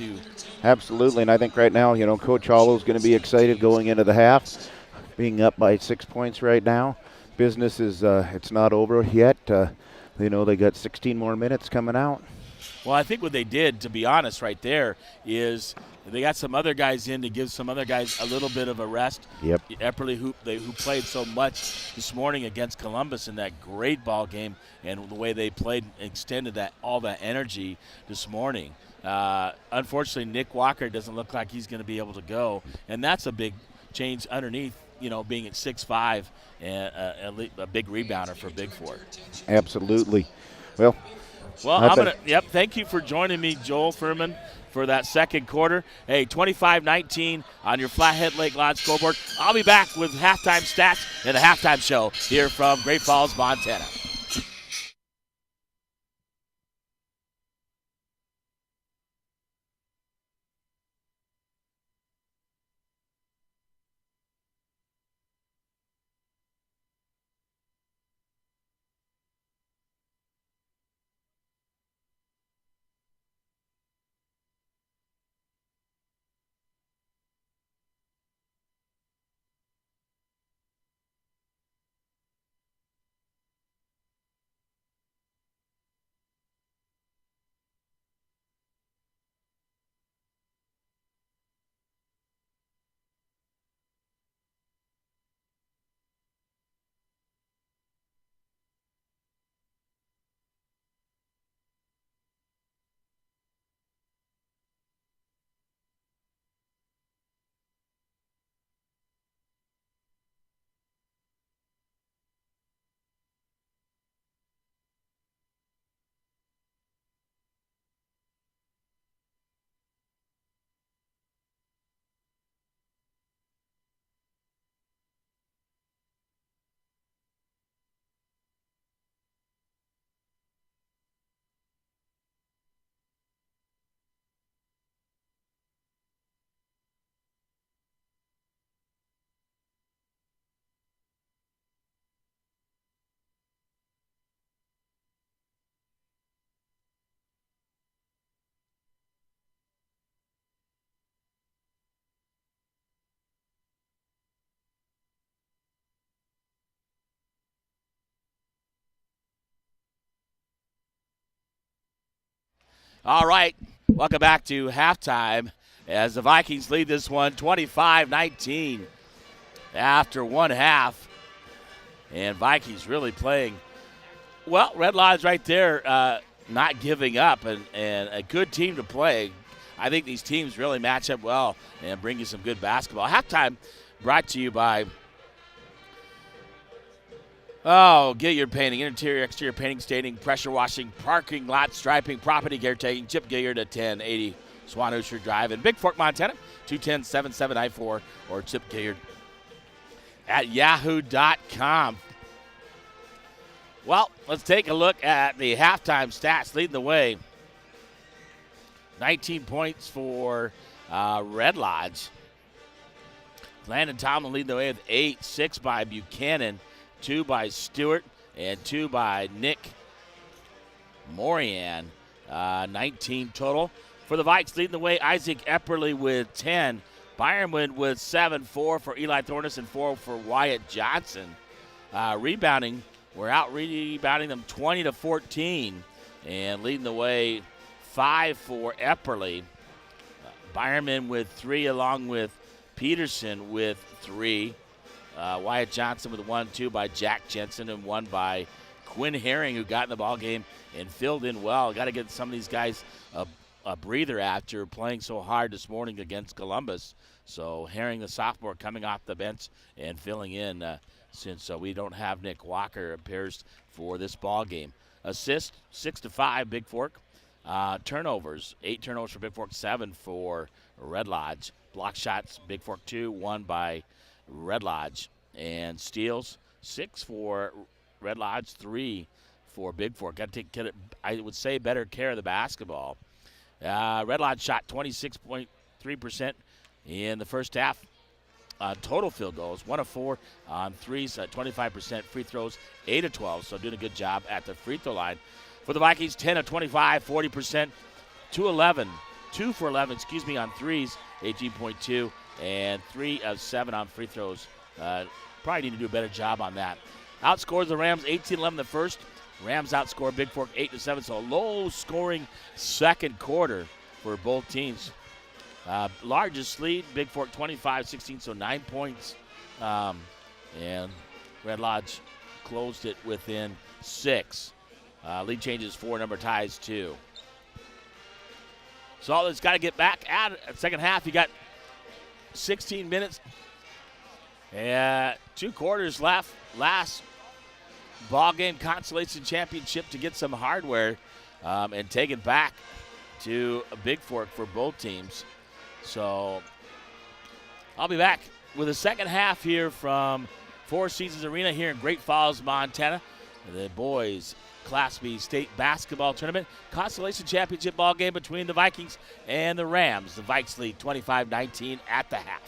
Absolutely, and I think right now, Coach Hollow's going to be excited going into the half, being up by 6 points right now. Business is, it's not over yet. They know they got 16 more minutes coming out. Well, I think what they did, to be honest, right there, is they got some other guys in to give some other guys a little bit of a rest. Yep. Epperly, who played so much this morning against Columbus in that great ball game, and the way they played extended all that energy this morning. Unfortunately, Nick Walker doesn't look like he's going to be able to go, and that's a big change underneath, being at 6'5", and a big rebounder for Bigfork. Absolutely. Well, thank you for joining me, Joel Furman, for that second quarter. Hey, 25-19 on your Flathead Lake Lodge scoreboard. I'll be back with halftime stats and the halftime show here from Great Falls, Montana. All right, welcome back to halftime as the Vikings lead this one 25-19 after one half. And Vikings really playing well. Red Lodge right there, not giving up, and a good team to play. I think these teams really match up well and bring you some good basketball. Halftime brought to you by Gilliard Painting, interior, exterior painting, staining, pressure washing, parking lot striping, property caretaking. Chip Gilliard at 1080 Swanhoosher Drive in Bigfork, Montana, 210-7794, or Chip Gilliard at yahoo.com. Well, let's take a look at the halftime stats. Leading the way, 19 points for Red Lodge. Landon Tomlin leading the way with 8, 6 by Buchanan, 2 by Stewart, and 2 by Nick Morian. 19 total. For the Vikes leading the way, Isaac Epperly with 10. Byronwood with 7, 4 for Eli Thornus and 4 for Wyatt Johnson. Rebounding, we're out rebounding them 20-14. And leading the way, 5 for Epperly. Byronman with 3 along with Peterson with 3. Wyatt Johnson with 1, 2 by Jack Jensen, and 1 by Quinn Herring, who got in the ball game and filled in well. Got to get some of these guys a breather after playing so hard this morning against Columbus. So Herring, the sophomore, coming off the bench and filling in since we don't have Nick Walker appears for this ball game. Assist 6-5 Bigfork. Turnovers 8 turnovers for Bigfork, 7 for Red Lodge. Block shots Bigfork 2, 1 by Red Lodge. And steals 6 for Red Lodge, 3 for Bigfork. Got to get it, I would say, better care of the basketball. Red Lodge shot 26.3% in the first half. Total field goals, 1 of 4 on threes, 25%. Free throws, 8 of 12, so doing a good job at the free throw line. For the Vikings, 10 of 25, 40%. 2 for 11, on threes, 18.2, and 3 of 7 on free throws. Probably need to do a better job on that. Outscores the Rams 18-11 the first. Rams outscore Bigfork 8-7, so a low-scoring second quarter for both teams. Largest lead, Bigfork 25-16, so 9 points. And Red Lodge closed it within 6. Lead changes 4, number ties 2. So it's got to get back at it. Second half, you got 16 minutes and 2 quarters left. Last ball game, Consolation Championship, to get some hardware and take it back to a Bigfork for both teams. So I'll be back with the second half here from Four Seasons Arena here in Great Falls, Montana. The boys Class B state basketball tournament. Consolation Championship ball game between the Vikings and the Rams. The Vikes lead 25-19 at the half.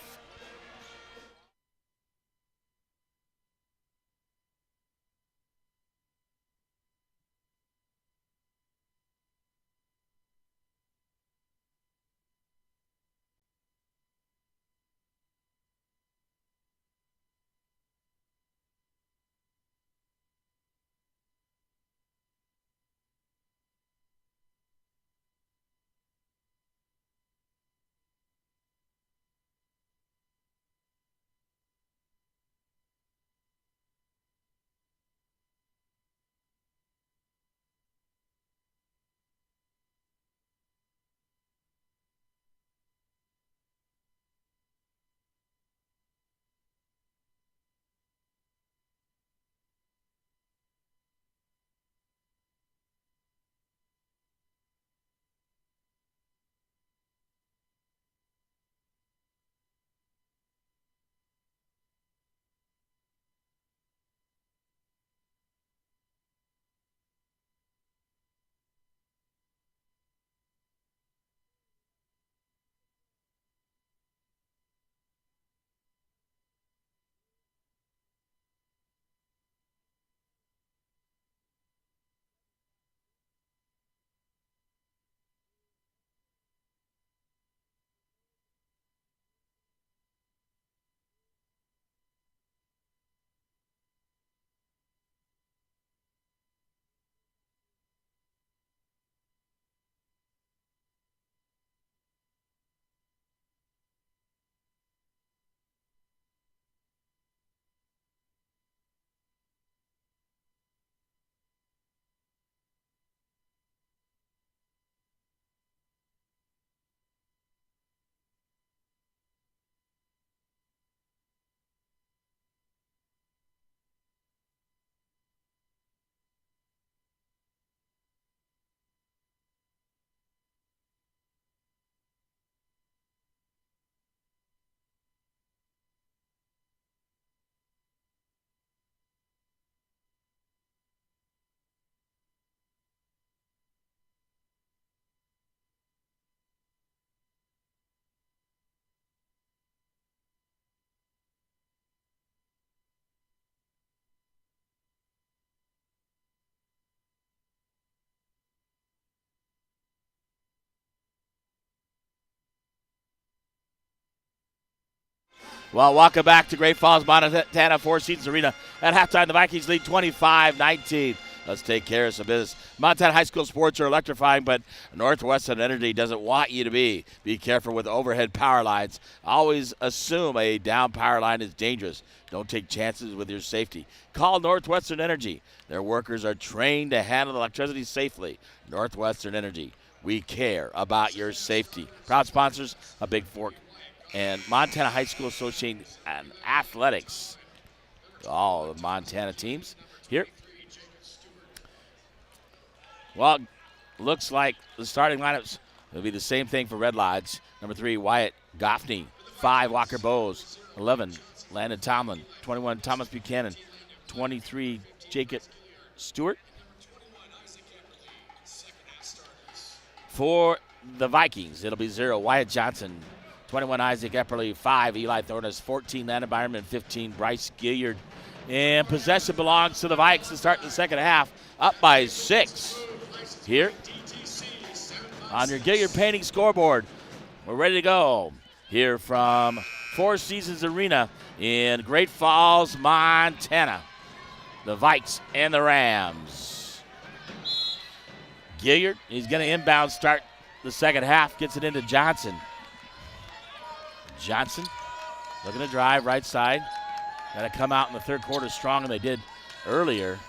Well, welcome back to Great Falls, Montana Four Seasons Arena. At halftime, the Vikings lead 25-19. Let's take care of some business. Montana high school sports are electrifying, but Northwestern Energy doesn't want you to be. Be careful with overhead power lines. Always assume a down power line is dangerous. Don't take chances with your safety. Call Northwestern Energy. Their workers are trained to handle electricity safely. Northwestern Energy. We care about your safety. Proud sponsors of Bigfork and Montana High School Association and Athletics. All the Montana teams here. Well, looks like the starting lineups will be the same thing for Red Lodge. Number 3, Wyatt Goffney. 5, Walker Bowes. 11, Landon Tomlin. 21, Thomas Buchanan. 23, Jacob Stewart. For the Vikings, it'll be 0, Wyatt Johnson. 21, Isaac Epperly. 5, Eli Thornus. 14, Landon Byerman. 15, Bryce Gilliard. And possession belongs to the Vikes to start the second half, up by 6. Here on your Gilliard Painting scoreboard, we're ready to go. Here from Four Seasons Arena in Great Falls, Montana. The Vikes and the Rams. Gilliard, he's going to inbound start the second half, gets it into Johnson. Johnson looking to drive right side. Got to come out in the third quarter strong, and they did earlier.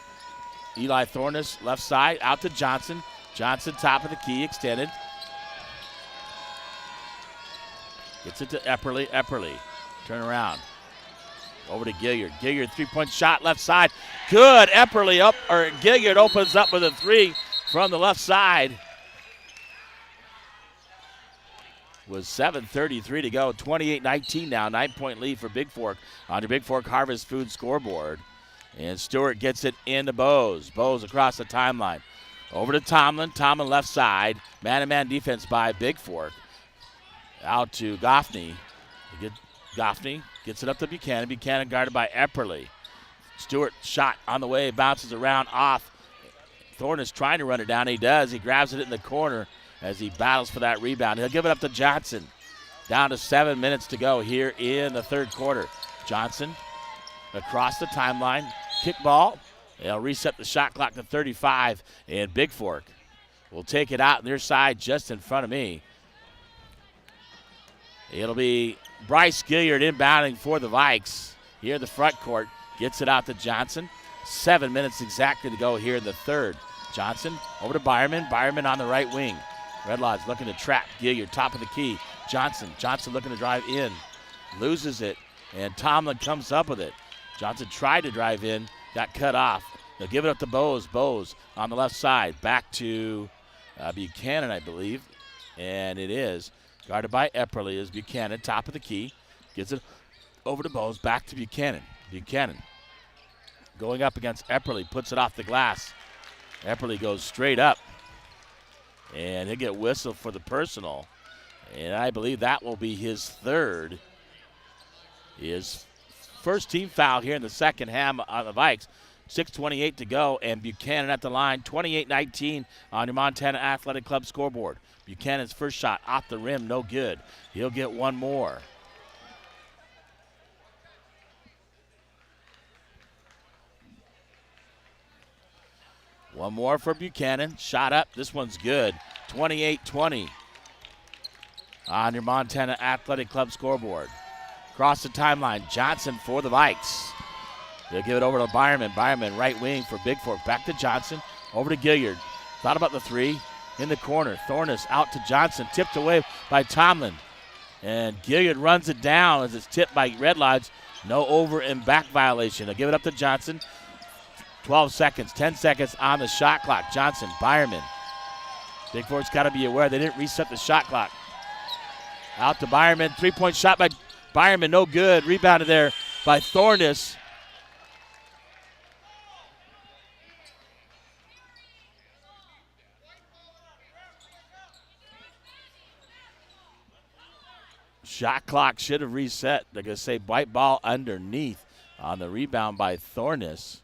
Eli Thornus, left side, out to Johnson. Johnson, top of the key, extended. Gets it to Epperly. Epperly, turn around. Over to Gilliard. Gilliard, three-point shot, left side. Good. Epperly up, or Gilliard opens up with a 3 from the left side. With 7:33 to go, 28-19 now, 9-point lead for Bigfork on your Bigfork Harvest Food scoreboard. And Stewart gets it into Bowes. Bowes across the timeline. Over to Tomlin. Tomlin left side. Man-to-man defense by Bigfork. Out to Goffney. Goffney gets it up to Buchanan. Buchanan guarded by Epperly. Stewart shot on the way, bounces around off. Thorne is trying to run it down. He does. He grabs it in the corner as he battles for that rebound. He'll give it up to Johnson. Down to 7 minutes to go here in the third quarter. Johnson across the timeline. Kick ball. They'll reset the shot clock to 35, and Bigfork will take it out on their side just in front of me. It'll be Bryce Gilliard inbounding for the Vikes here in the front court. Gets it out to Johnson. 7 minutes exactly to go here in the third. Johnson over to Byerman. Byerman on the right wing. Red Lodge looking to trap Gilliard, top of the key. Johnson looking to drive in. Loses it, and Tomlin comes up with it. Johnson tried to drive in, got cut off. They'll give it up to Bowes. Bowes on the left side. Back to Buchanan, I believe. And it is. Guarded by Epperly is Buchanan, top of the key. Gets it over to Bowes. Back to Buchanan. Buchanan going up against Epperly. Puts it off the glass. Epperly goes straight up. And he'll get whistled for the personal. And I believe that will be his third. His first team foul here in the second half on the Vikes. 6:28 to go, and Buchanan at the line. 28-19 on your Montana Athletic Club scoreboard. Buchanan's first shot off the rim, no good. He'll get one more. One more for Buchanan. Shot up. This one's good. 28-20 on your Montana Athletic Club scoreboard. Across the timeline, Johnson for the Vikes. They'll give it over to Byerman. Byerman right wing for Bigfork. Back to Johnson. Over to Gilliard. Thought about the 3. In the corner. Thornus out to Johnson. Tipped away by Tomlin. And Gilliard runs it down as it's tipped by Red Lodge. No over and back violation. They'll give it up to Johnson. 12 seconds. 10 seconds on the shot clock. Johnson. Byerman. Bigfork's got to be aware they didn't reset the shot clock. Out to Byerman. 3-point shot by Byerman. No good. Rebounded there by Thornus. Shot clock should have reset. They're going to say white ball underneath on the rebound by Thornus.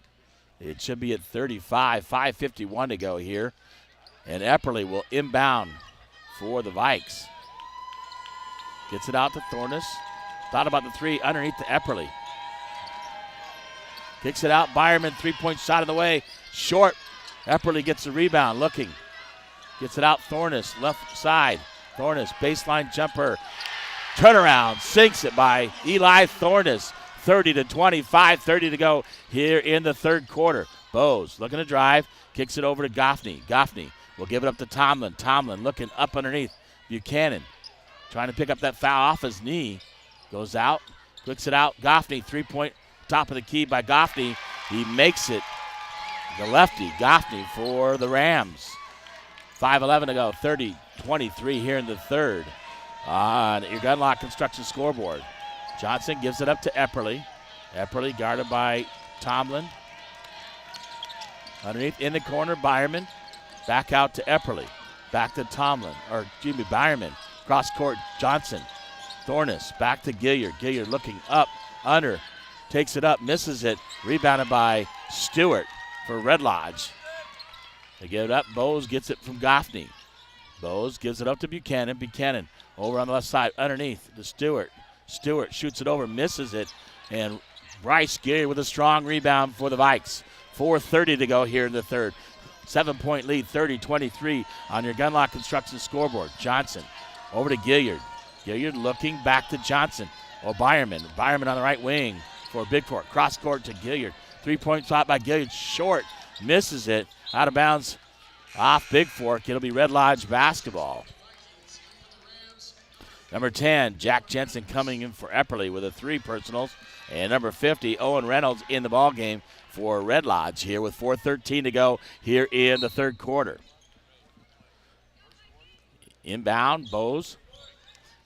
It should be at 35. 5:51 to go here. And Epperly will inbound for the Vikes. Gets it out to Thornus. Thought about the three underneath to Epperly. Kicks it out. Byerman, three-point shot in the way. Short. Epperly gets the rebound. Looking. Gets it out. Thornus, left side. Thornus, baseline jumper. Turnaround. Sinks it by Eli Thornus. 30-25. 30 to go here in the third quarter. Bose looking to drive. Kicks it over to Goffney. Goffney will give it up to Tomlin. Tomlin looking up underneath. Buchanan trying to pick up that foul off his knee. Goes out. Clicks it out. Goffney, three-point. Top of the key by Goffney. He makes it. The lefty, Goffney, for the Rams. 5:11 to go. 30-23 here in the third. On your Gunlock Construction scoreboard. Johnson gives it up to Epperly. Epperly guarded by Tomlin. Underneath in the corner, Byerman. Back out to Epperly. Back to Tomlin. Or, excuse me, Byerman. Cross court, Johnson. Thornus back to Gilliard. Gilliard looking up, under. Takes it up, misses it. Rebounded by Stewart for Red Lodge. They give it up. Bose gets it from Goffney. Bose gives it up to Buchanan. Buchanan over on the left side underneath to Stewart. Stewart shoots it over, misses it. And Bryce Gilliard with a strong rebound for the Vikes. 4:30 to go here in the third. 7-point lead, 30-23 on your Gunlock Construction scoreboard. Johnson over to Gilliard. Gilliard looking back to Johnson. Or Byerman. Byerman on the right wing for Bigfork. Cross court to Gilliard. Three-point shot by Gilliard. Short. Misses it. Out of bounds off Bigfork. It'll be Red Lodge basketball. Number 10, Jack Jensen coming in for Epperly with a three personals. And number 50, Owen Reynolds in the ballgame for Red Lodge here with 4:13 to go here in the third quarter. Inbound, Bose.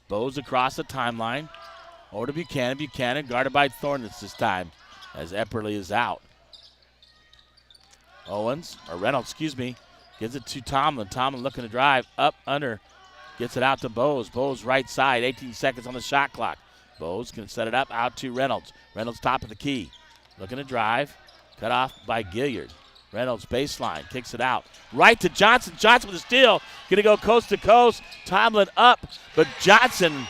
Bose across the timeline. Over to Buchanan. Buchanan guarded by Thornus this time as Epperly is out. Reynolds, gives it to Tomlin. Tomlin looking to drive up, under. Gets it out to Bose. Bose right side, 18 seconds on the shot clock. Bose can set it up out to Reynolds. Reynolds top of the key. Looking to drive. Cut off by Gilliard. Reynolds baseline, kicks it out. Right to Johnson. Johnson with a steal. Going to go coast to coast. Tomlin up, but Johnson,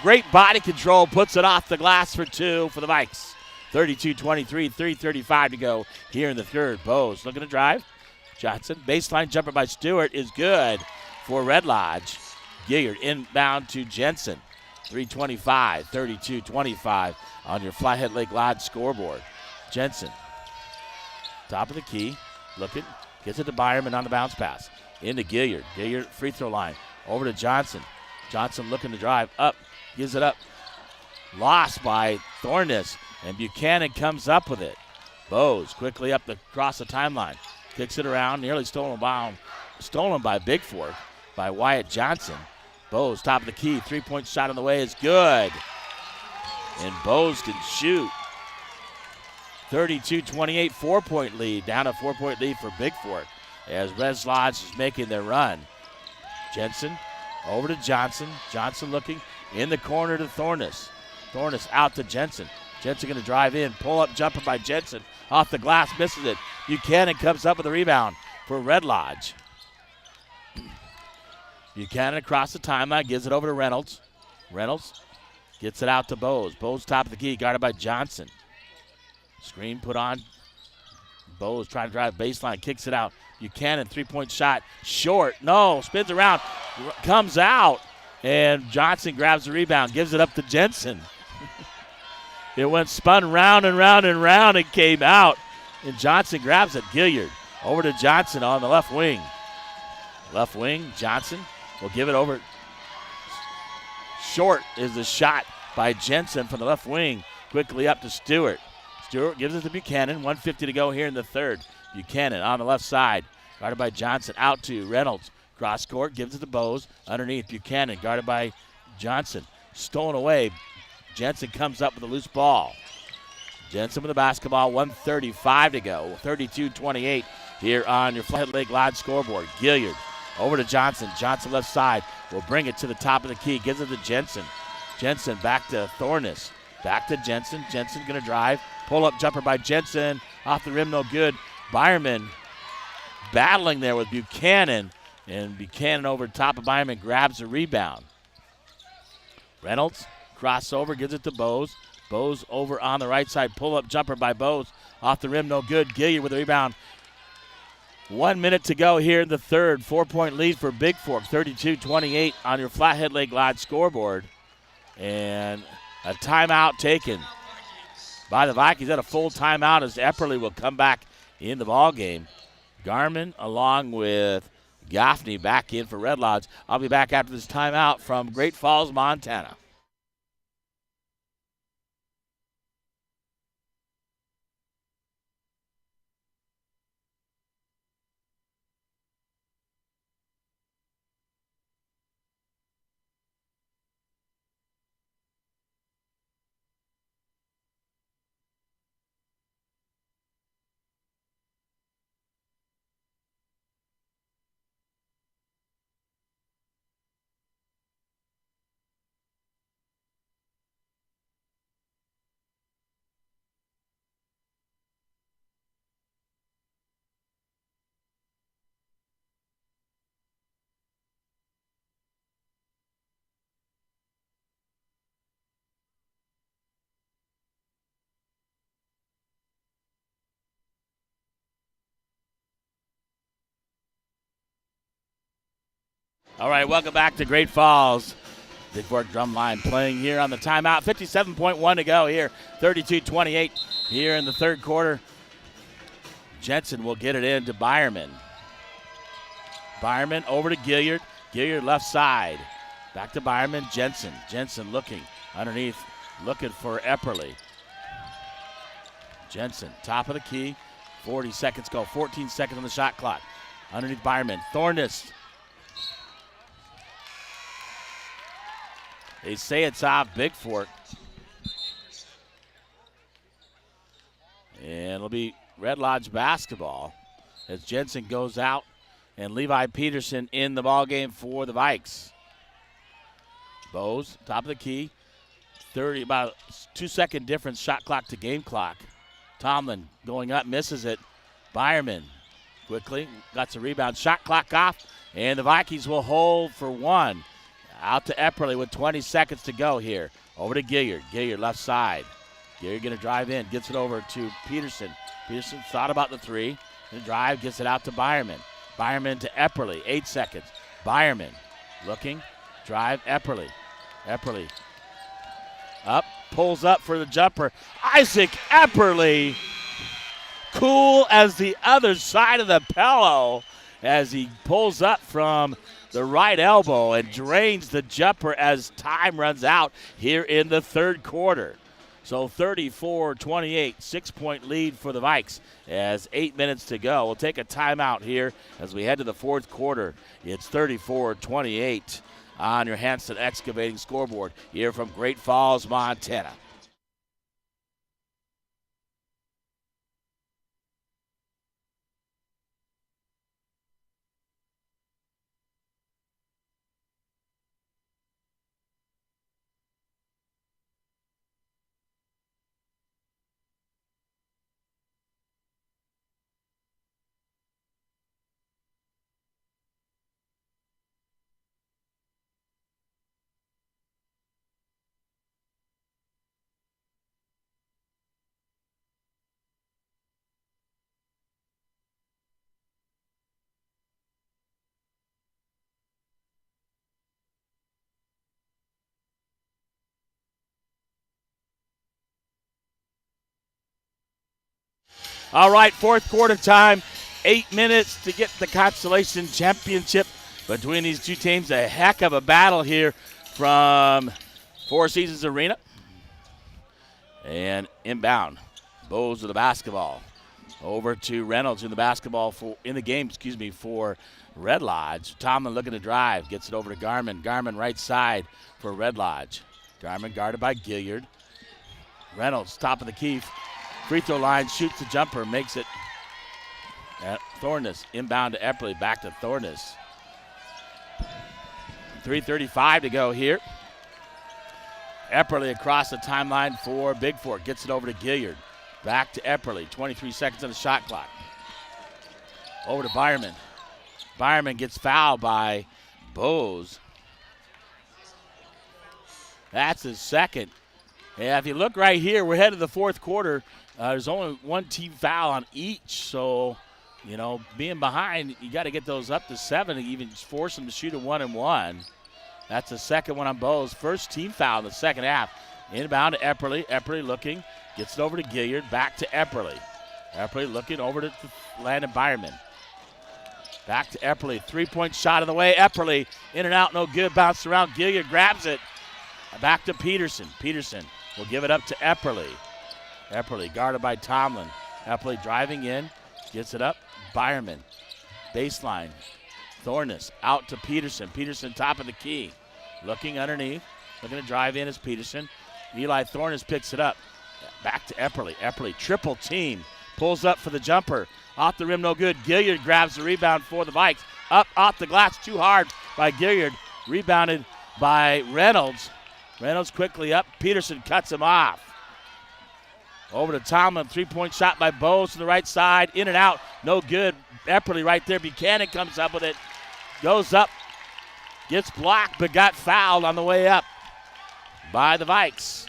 great body control, puts it off the glass for two for the Vikes. 32-23, 3:35 to go here in the third. Bose looking to drive. Johnson, baseline jumper by Stewart is good for Red Lodge. Gilliard inbound to Jensen. 3:25, 32-25 on your Flathead Lake Lodge scoreboard. Jensen, top of the key, looking, gets it to Byerman on the bounce pass. Into Gilliard. Gilliard free throw line. Over to Johnson. Johnson looking to drive up, gives it up. Lost by Thornus, and Buchanan comes up with it. Bose quickly up across the timeline. Kicks it around, nearly stolen by Bigfork by Wyatt Johnson. Bose, top of the key, three-point shot on the way is good. And Bose can shoot. 32-28, 4-point lead, down a 4-point lead for Bigfork as Red Lodge is making their run. Jensen over to Johnson. Johnson looking in the corner to Thornus. Thornus out to Jensen. Jensen going to drive in. Pull-up jumper by Jensen. Off the glass, misses it. Buchanan comes up with a rebound for Red Lodge. Buchanan across the timeline, gives it over to Reynolds. Reynolds gets it out to Bose. Bose top of the key, guarded by Johnson. Screen put on. Bose trying to drive baseline, kicks it out. Buchanan, three-point shot, short. No, spins around, comes out. And Johnson grabs the rebound, gives it up to Jensen. It went spun round and round and round and came out. And Johnson grabs it. Gilliard over to Johnson on the left wing. Left wing, Johnson will give it over. Short is the shot by Jensen from the left wing. Quickly up to Stewart. Stewart gives it to Buchanan. 1:50 to go here in the third. Buchanan on the left side. Guarded by Johnson. Out to Reynolds. Cross court, gives it to Bose. Underneath, Buchanan guarded by Johnson. Stolen away. Jensen comes up with a loose ball. Jensen with the basketball, 1:35 to go. 32-28 here on your Flathead Lake Lodge scoreboard. Gilliard over to Johnson. Johnson left side will bring it to the top of the key. Gives it to Jensen. Jensen back to Thornus. Back to Jensen. Jensen going to drive. Pull-up jumper by Jensen. Off the rim, no good. Byerman battling there with Buchanan. And Buchanan over top of Byerman grabs the rebound. Reynolds Crossover, gives it to Bose. Bose over on the right side. Pull-up jumper by Bose. Off the rim, no good. Gilliard with the rebound. 1 minute to go here in the third. 4-point lead for Bigfork. 32-28 on your Flathead Lake Lodge scoreboard. And a timeout taken by the Vikings. At a full timeout as Epperly will come back in the ball game. Garmin along with Gaffney back in for Red Lodge. I'll be back after this timeout from Great Falls, Montana. All right, welcome back to Great Falls. Bigfork Drumline playing here on the timeout. 57.1 to go here. 32-28 here in the third quarter. Jensen will get it in to Byerman. Byerman over to Gilliard. Gilliard left side. Back to Byerman. Jensen. Jensen looking underneath, looking for Epperly. Jensen, top of the key. 40 seconds go. 14 seconds on the shot clock. Underneath Byerman. Thornus. They say it's off Bigfork. And it'll be Red Lodge basketball as Jensen goes out and Levi Peterson in the ball game for the Vikes. Bose, top of the key. 30, about a 2-second difference, shot clock to game clock. Tomlin going up, misses it. Byerman quickly got the rebound. Shot clock off, and the Vikings will hold for one. Out to Epperly with 20 seconds to go here. Over to Gilliard. Gilliard left side. Gilliard going to drive in. Gets it over to Peterson. Peterson thought about the three. Going to drive. Gets it out to Byerman. Byerman to Epperly. 8 seconds. Byerman looking. Drive. Epperly. Epperly up. Pulls up for the jumper. Isaac Epperly. Cool as the other side of the pillow as he pulls up from the right elbow and drains the jumper as time runs out here in the third quarter. So 34-28, 6-point lead for the Vikes as 8 minutes to go. We'll take a timeout here as we head to the fourth quarter. It's 34-28 on your Hanson Excavating scoreboard here from Great Falls, Montana. All right, fourth quarter time. 8 minutes to get the Consolation Championship between these two teams. A heck of a battle here from Four Seasons Arena. And inbound. Bose with the basketball. Over to Reynolds in the game for Red Lodge. Tomlin looking to drive. Gets it over to Garmin. Garmin right side for Red Lodge. Garmin guarded by Gilliard. Reynolds, top of the key. Free throw line, shoots the jumper, makes it at Thornus. Inbound to Epperly, back to Thornus. 3:35 to go here. Epperly across the timeline for Bigfork. Gets it over to Gilliard. Back to Epperly. 23 seconds on the shot clock. Over to Byerman. Byerman gets fouled by Bose. That's his second. Yeah, if you look right here, we're headed to the fourth quarter. There's only one team foul on each, so, being behind, you got to get those up to 7 to even force them to shoot a 1-and-1. That's the second one on Bowes. First team foul in the second half. Inbound to Epperly. Epperly looking, gets it over to Gilliard, back to Epperly. Epperly looking over to Landon Byerman. Back to Epperly, three-point shot of the way. Epperly in and out, no good, bounced around. Gilliard grabs it. Back to Peterson. Peterson will give it up to Epperly. Epperly guarded by Tomlin. Epperly driving in, gets it up. Byerman, baseline. Thornus out to Peterson. Peterson top of the key. Looking underneath. Looking to drive in is Peterson. Eli Thornus picks it up. Back to Epperly. Epperly triple team. Pulls up for the jumper. Off the rim, no good. Gilliard grabs the rebound for the Vikes. Up off the glass, too hard by Gilliard. Rebounded by Reynolds. Reynolds quickly up. Peterson cuts him off. Over to Tomlin. Three-point shot by Bowes to the right side. In and out. No good. Epperly right there. Buchanan comes up with it. Goes up. Gets blocked, but got fouled on the way up by the Vikes.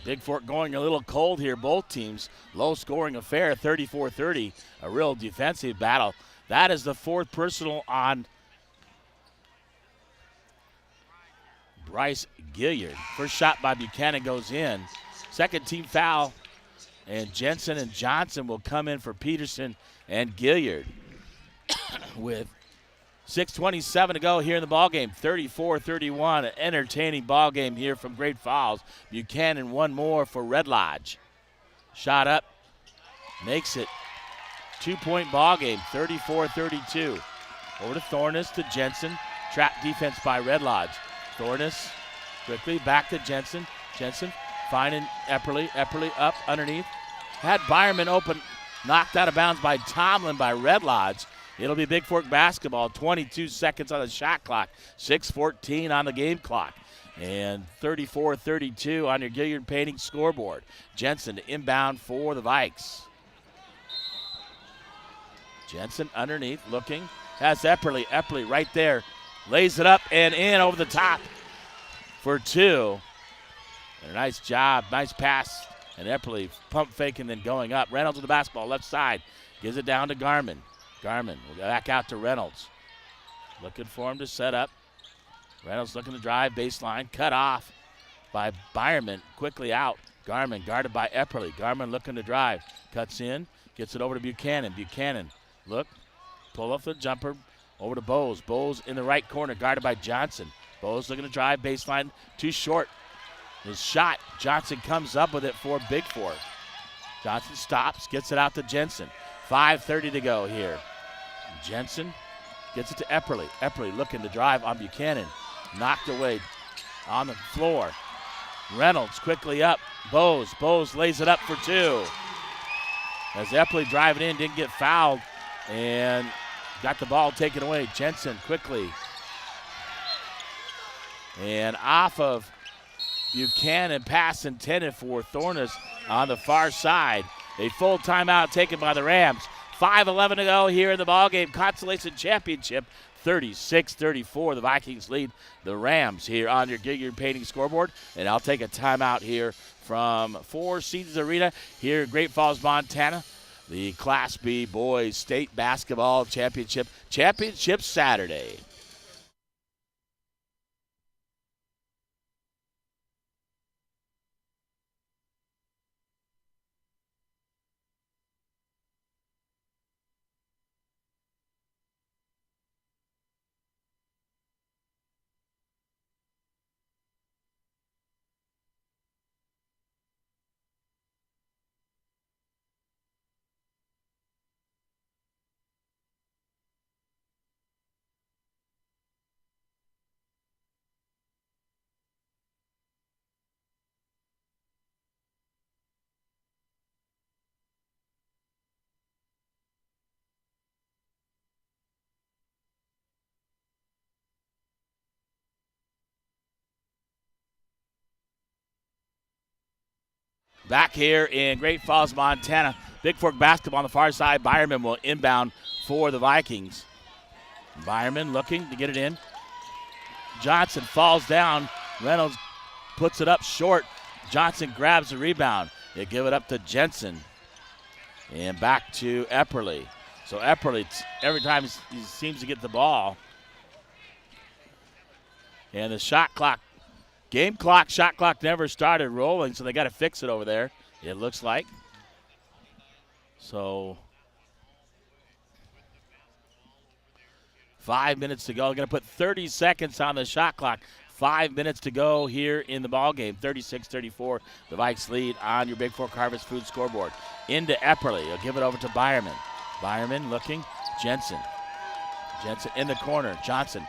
Bigfork going a little cold here, both teams. Low-scoring affair, 34-30. A real defensive battle. That is the fourth personal on Bryce Gilliard. First shot by Buchanan goes in. Second team foul, and Jensen and Johnson will come in for Peterson and Gilliard. With 6:27 to go here in the ballgame, 34-31. An entertaining ballgame here from Great Falls. Buchanan one more for Red Lodge. Shot up, makes it. 2-point ballgame, 34-32. Over to Thornus to Jensen. Trap defense by Red Lodge. Thornus quickly back to Jensen. Jensen finding Epperly. Epperly up underneath. Had Byerman open, knocked out of bounds by Tomlin by Red Lodge. It'll be Bigfork basketball. 22 seconds on the shot clock. 6:14 on the game clock. And 34-32 on your Gilliard Painting scoreboard. Jensen to inbound for the Vikes. Jensen underneath looking. Has Epperly. Epperly right there. Lays it up and in over the top for two. And a nice job. Nice pass. And Epperly pump faking then going up. Reynolds with the basketball left side. Gives it down to Garman. Garman will go back out to Reynolds. Looking for him to set up. Reynolds looking to drive baseline. Cut off by Byerman. Quickly out. Garman guarded by Epperly. Garman looking to drive. Cuts in. Gets it over to Buchanan. Buchanan look. Pull off the jumper. Over to Bowes. Bowes in the right corner guarded by Johnson. Bowes looking to drive baseline. Too short. His shot. Johnson comes up with it for Bigfork. Johnson stops. Gets it out to Jensen. 5:30 to go here. Jensen gets it to Epperly. Epperly looking to drive on Buchanan. Knocked away on the floor. Reynolds quickly up. Bowes. Bowes lays it up for two. As Epperly driving in, didn't get fouled. And got the ball taken away. Jensen quickly. And off of Buchanan, pass intended for Thornus on the far side. A full timeout taken by the Rams. 5:11 to go here in the ballgame. Consolation Championship, 36-34. The Vikings lead the Rams here on your Gilliard Painting scoreboard. And I'll take a timeout here from Four Seasons Arena here in Great Falls, Montana. The Class B Boys State Basketball Championship Saturday. Back here in Great Falls, Montana. Bigfork basketball on the far side. Byerman will inbound for the Vikings. Byerman looking to get it in. Johnson falls down. Reynolds puts it up short. Johnson grabs the rebound. They give it up to Jensen. And back to Epperly. So Epperly, every time he seems to get the ball. And the shot clock, shot clock never started rolling, so they got to fix it over there, it looks like. So 5 minutes to go. Going to put 30 seconds on the shot clock. 5 minutes to go here in the ball game. 36-34. The Vikes lead on your Bigfork Harvest Food scoreboard. Into Epperly. He'll give it over to Byerman. Byerman looking. Jensen. Jensen in the corner. Johnson.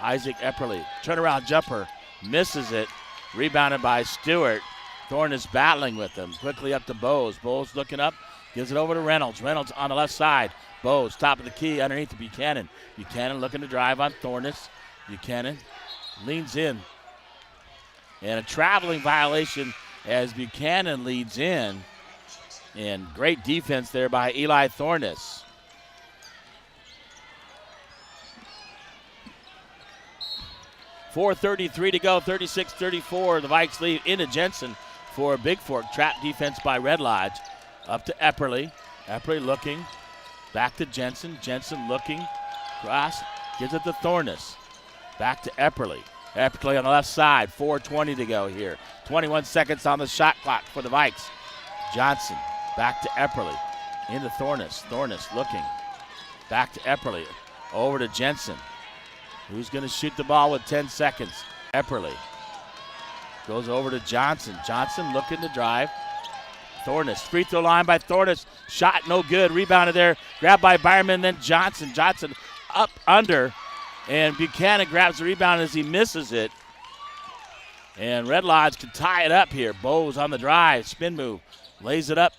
Isaac Epperly. Turnaround jumper. Misses it. Rebounded by Stewart. Thorne is battling with him. Quickly up to Bowes. Bowes looking up. Gives it over to Reynolds. Reynolds on the left side. Bowes, top of the key, underneath to Buchanan. Buchanan looking to drive on Thornus. Buchanan leans in. And a traveling violation as Buchanan leads in. And great defense there by Eli Thornus. .4:33 to go, 36-34. The Vikes lead into Jensen for Bigfork. Trap defense by Red Lodge. Up to Epperly. Epperly looking. Back to Jensen. Jensen looking. Cross. Gives it to Thornus. Back to Epperly. Epperly on the left side. 4:20 to go here. 21 seconds on the shot clock for the Vikes. Johnson. Back to Epperly. Into Thornus. Thornus looking. Back to Epperly. Over to Jensen. Who's going to shoot the ball with 10 seconds? Epperly. Goes over to Johnson. Johnson looking to drive. Thornus. Free throw line by Thornus. Shot no good. Rebounded there. Grabbed by Byerman. Then Johnson. Johnson up under. And Buchanan grabs the rebound as he misses it. And Red Lodge can tie it up here. Bowes on the drive. Spin move. Lays it up.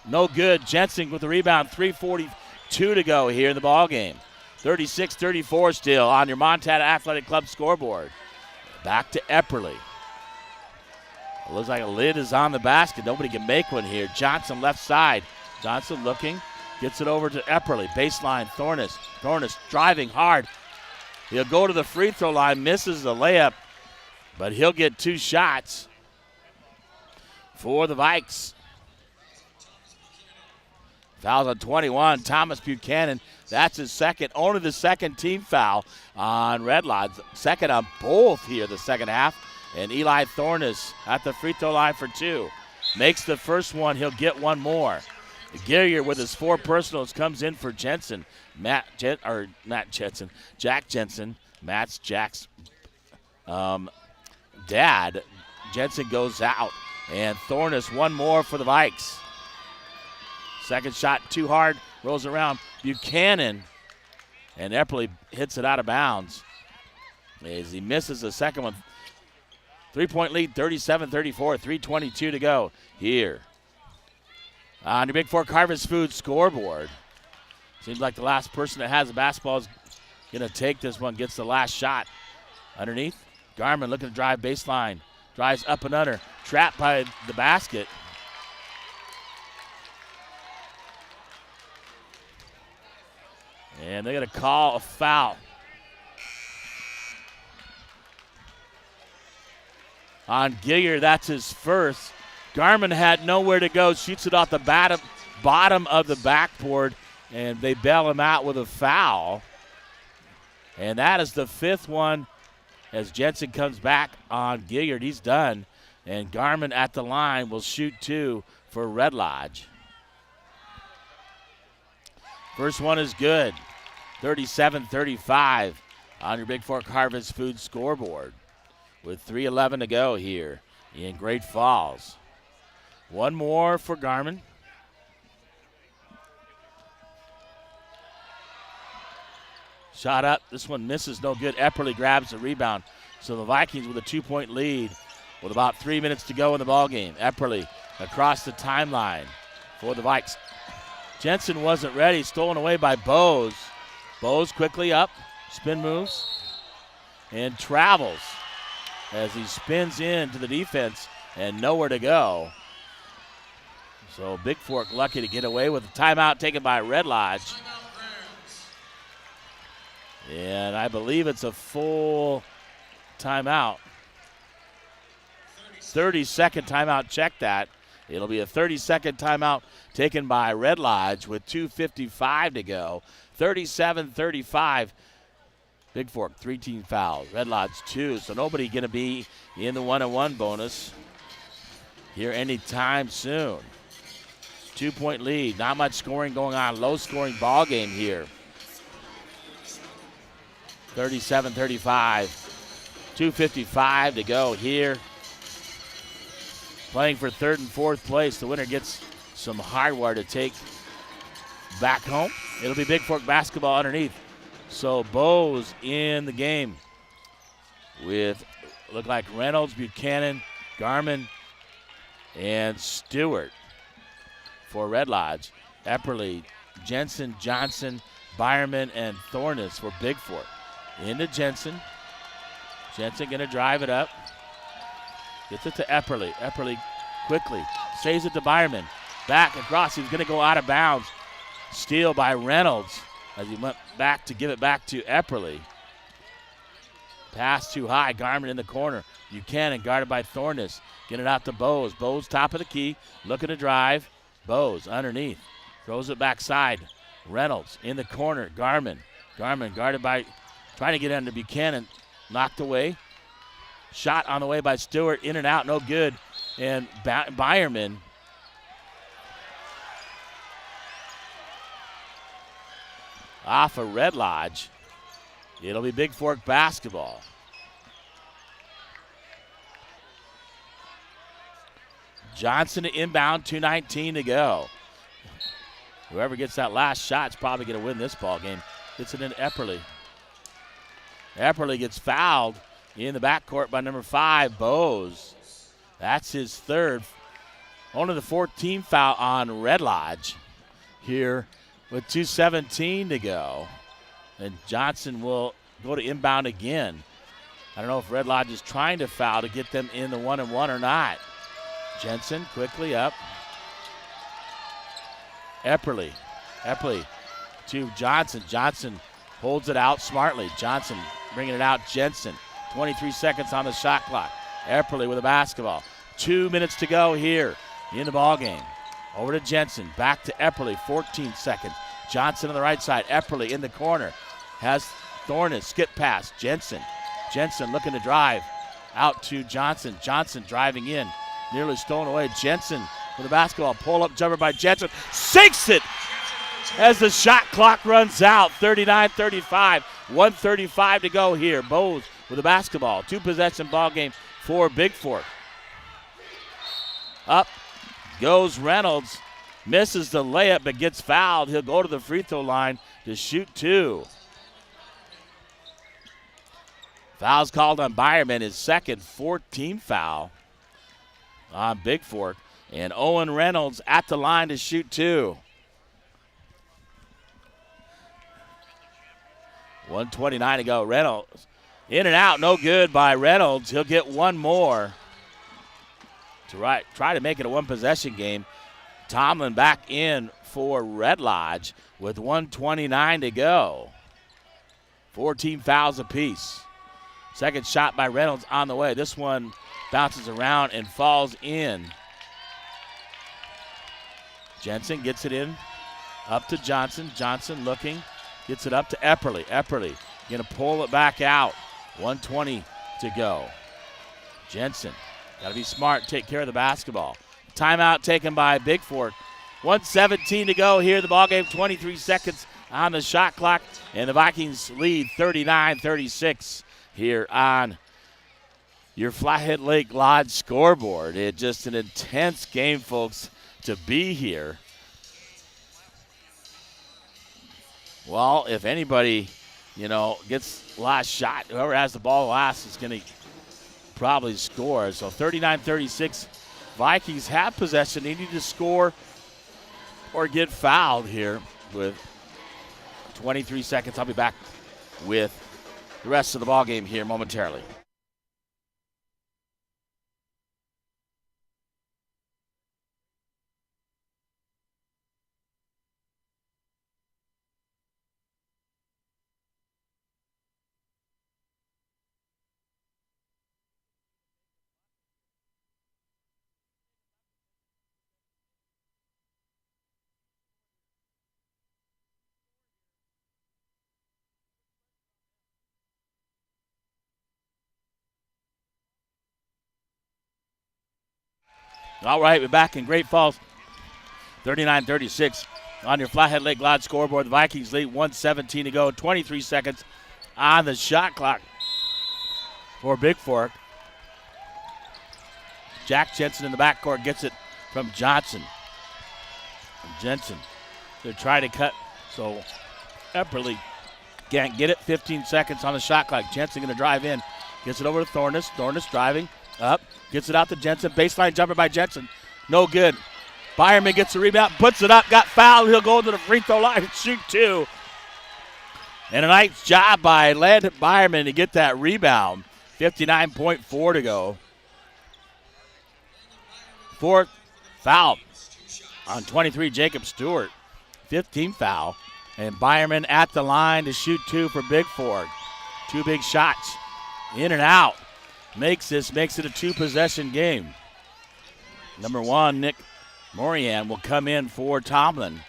No good. Jensen with the rebound. 3:42 to go here in the ball game. 36-34 still on your Montana Athletic Club scoreboard. Back to Epperly. It looks like a lid is on the basket. Nobody can make one here. Johnson left side. Johnson looking. Gets it over to Epperly. Baseline, Thornus. Thornus driving hard. He'll go to the free throw line. Misses the layup. But he'll get 2 shots for the Vikes. Fouls on 21. Thomas Buchanan. That's his second. Only the second team foul on Red Lodge. Second on both here the second half. And Eli Thornus at the free throw line for 2. Makes the first one. He'll get one more. Gillier with his 4 personals comes in for Jensen. Jack Jensen. Matt's Jack's dad. Jensen goes out. And Thornus one more for the Vikes. Second shot too hard. Rolls around. Buchanan. And Epperly hits it out of bounds. As he misses the second one. 3-point lead, 37-34, 3:22 to go here on your Bigfork Harvest Food scoreboard. Seems like the last person that has the basketball is going to take this one, gets the last shot. Underneath, Garmin looking to drive baseline. Drives up and under, trapped by the basket. And they're going to call a foul on Gillier. That's his first. Garmin had nowhere to go. Shoots it off the bottom of the backboard, and they bail him out with a foul. And that is the 5th one as Jensen comes back on Gilliard. He's done. And Garmin at the line will shoot 2 for Red Lodge. First one is good. 37-35 on your Bigfork Harvest Food scoreboard with 3:11 to go here in Great Falls. One more for Garmin. Shot up. This one misses. No good. Epperly grabs the rebound. So the Vikings with a 2-point lead with about 3 minutes to go in the ballgame. Epperly across the timeline for the Vikes. Jensen wasn't ready. Stolen away by Bowes. Bowes quickly up. Spin moves. And travels as he spins into the defense and nowhere to go. So Bigfork lucky to get away with a timeout taken by Red Lodge. And I believe it's a full timeout. 30-second timeout, check that. It'll be a 30-second timeout taken by Red Lodge with 2:55 to go. 37-35. Bigfork, 3 team fouls. Red Lodge, 2. So nobody going to be in the 1-on-1 bonus here anytime soon. 2-point lead. Not much scoring going on. Low-scoring ball game here. 37-35. 2:55 to go here. Playing for third and fourth place. The winner gets some hardware to take back home. It'll be Bigfork basketball underneath. So Bose in the game with, look like Reynolds, Buchanan, Garmin, and Stewart for Red Lodge. Epperly, Jensen, Johnson, Byerman, and Thornus for Bigfork. Into Jensen. Jensen going to drive it up. Gets it to Epperly. Epperly quickly saves it to Byerman. Back across. He was going to go out of bounds. Steal by Reynolds as he went back to give it back to Epperly. Pass too high. Garmin in the corner. Buchanan guarded by Thornus. Get it out to Bose. Bose top of the key. Looking to drive. Bose underneath. Throws it backside. Reynolds in the corner. Garmin. Garmin guarded by, trying to get into Buchanan. Knocked away. Shot on the way by Stewart. In and out. No good. And Byerman off of Red Lodge. It'll be Bigfork basketball. Johnson to inbound, 2:19 to go. Whoever gets that last shot is probably going to win this ball game. Gets it in Epperly. Epperly gets fouled in the backcourt by number 5, Bose. That's his third. Only the 14th foul on Red Lodge here with 2:17 to go. And Johnson will go to inbound again. I don't know if Red Lodge is trying to foul to get them in the 1-and-1 or not. Jensen quickly up. Epperly to Johnson. Johnson holds it out smartly. Johnson bringing it out. Jensen. 23 seconds on the shot clock. Epperly with a basketball. 2 minutes to go here in the ball game. Over to Jensen. Back to Epperly. 14 seconds. Johnson on the right side. Epperly in the corner. Has Thornus. Skip pass. Jensen looking to drive. Out to Johnson. Johnson driving in. Nearly stolen away. Jensen with the basketball. Pull-up jumper by Jensen. Sinks it as the shot clock runs out. 39-35. 1:35 to go here. Bose with the basketball. 2-possession ball game for Bigfork. Up goes Reynolds. Misses the layup but gets fouled. He'll go to the free throw line to shoot 2. Foul's called on Byerman, his second 14 foul on Bigfork. And Owen Reynolds at the line to shoot 2. 1:29 to go. Reynolds in and out, no good by Reynolds. He'll get one more to try to make it a one-possession game. Tomlin back in for Red Lodge with 1:29 to go. 14 fouls apiece. Second shot by Reynolds on the way. This one bounces around and falls in. Jensen gets it in. Up to Johnson. Johnson looking. Gets it up to Epperly. Epperly going to pull it back out. 1:20 to go. Jensen got to be smart, take care of the basketball. Timeout taken by Bigfork. 1:17 to go here in the ballgame. 23 seconds on the shot clock. And the Vikings lead 39-36 here on your Flathead Lake Lodge scoreboard. It's just an intense game, folks, to be here. Well, if anybody, gets last shot, whoever has the ball last is going to probably score. So 39-36, Vikings have possession. They need to score or get fouled here with 23 seconds. I'll be back with the rest of the ball game here momentarily. All right, we're back in Great Falls. 39-36 on your Flathead Lake Lodge scoreboard. The Vikings lead 1:17 to go. 23 seconds on the shot clock for Bigfork. Jack Jensen in the backcourt gets it from Johnson. Jensen to try to cut, so Epperly can't get it. 15 seconds on the shot clock. Jensen going to drive in. Gets it over to Thornus. Thornus driving up. Gets it out to Jensen. Baseline jumper by Jensen. No good. Byerman gets the rebound. Puts it up. Got fouled. He'll go to the free throw line and shoot two. And a nice job by Landon Byerman to get that rebound. 59.4 to go. Fourth foul on 23, Jacob Stewart. 15th foul. And Byerman at the line to shoot two for Bigfork. Two big shots. In and out. Makes it a two-possession game. Number one, Nick Morian will come in for Tomlin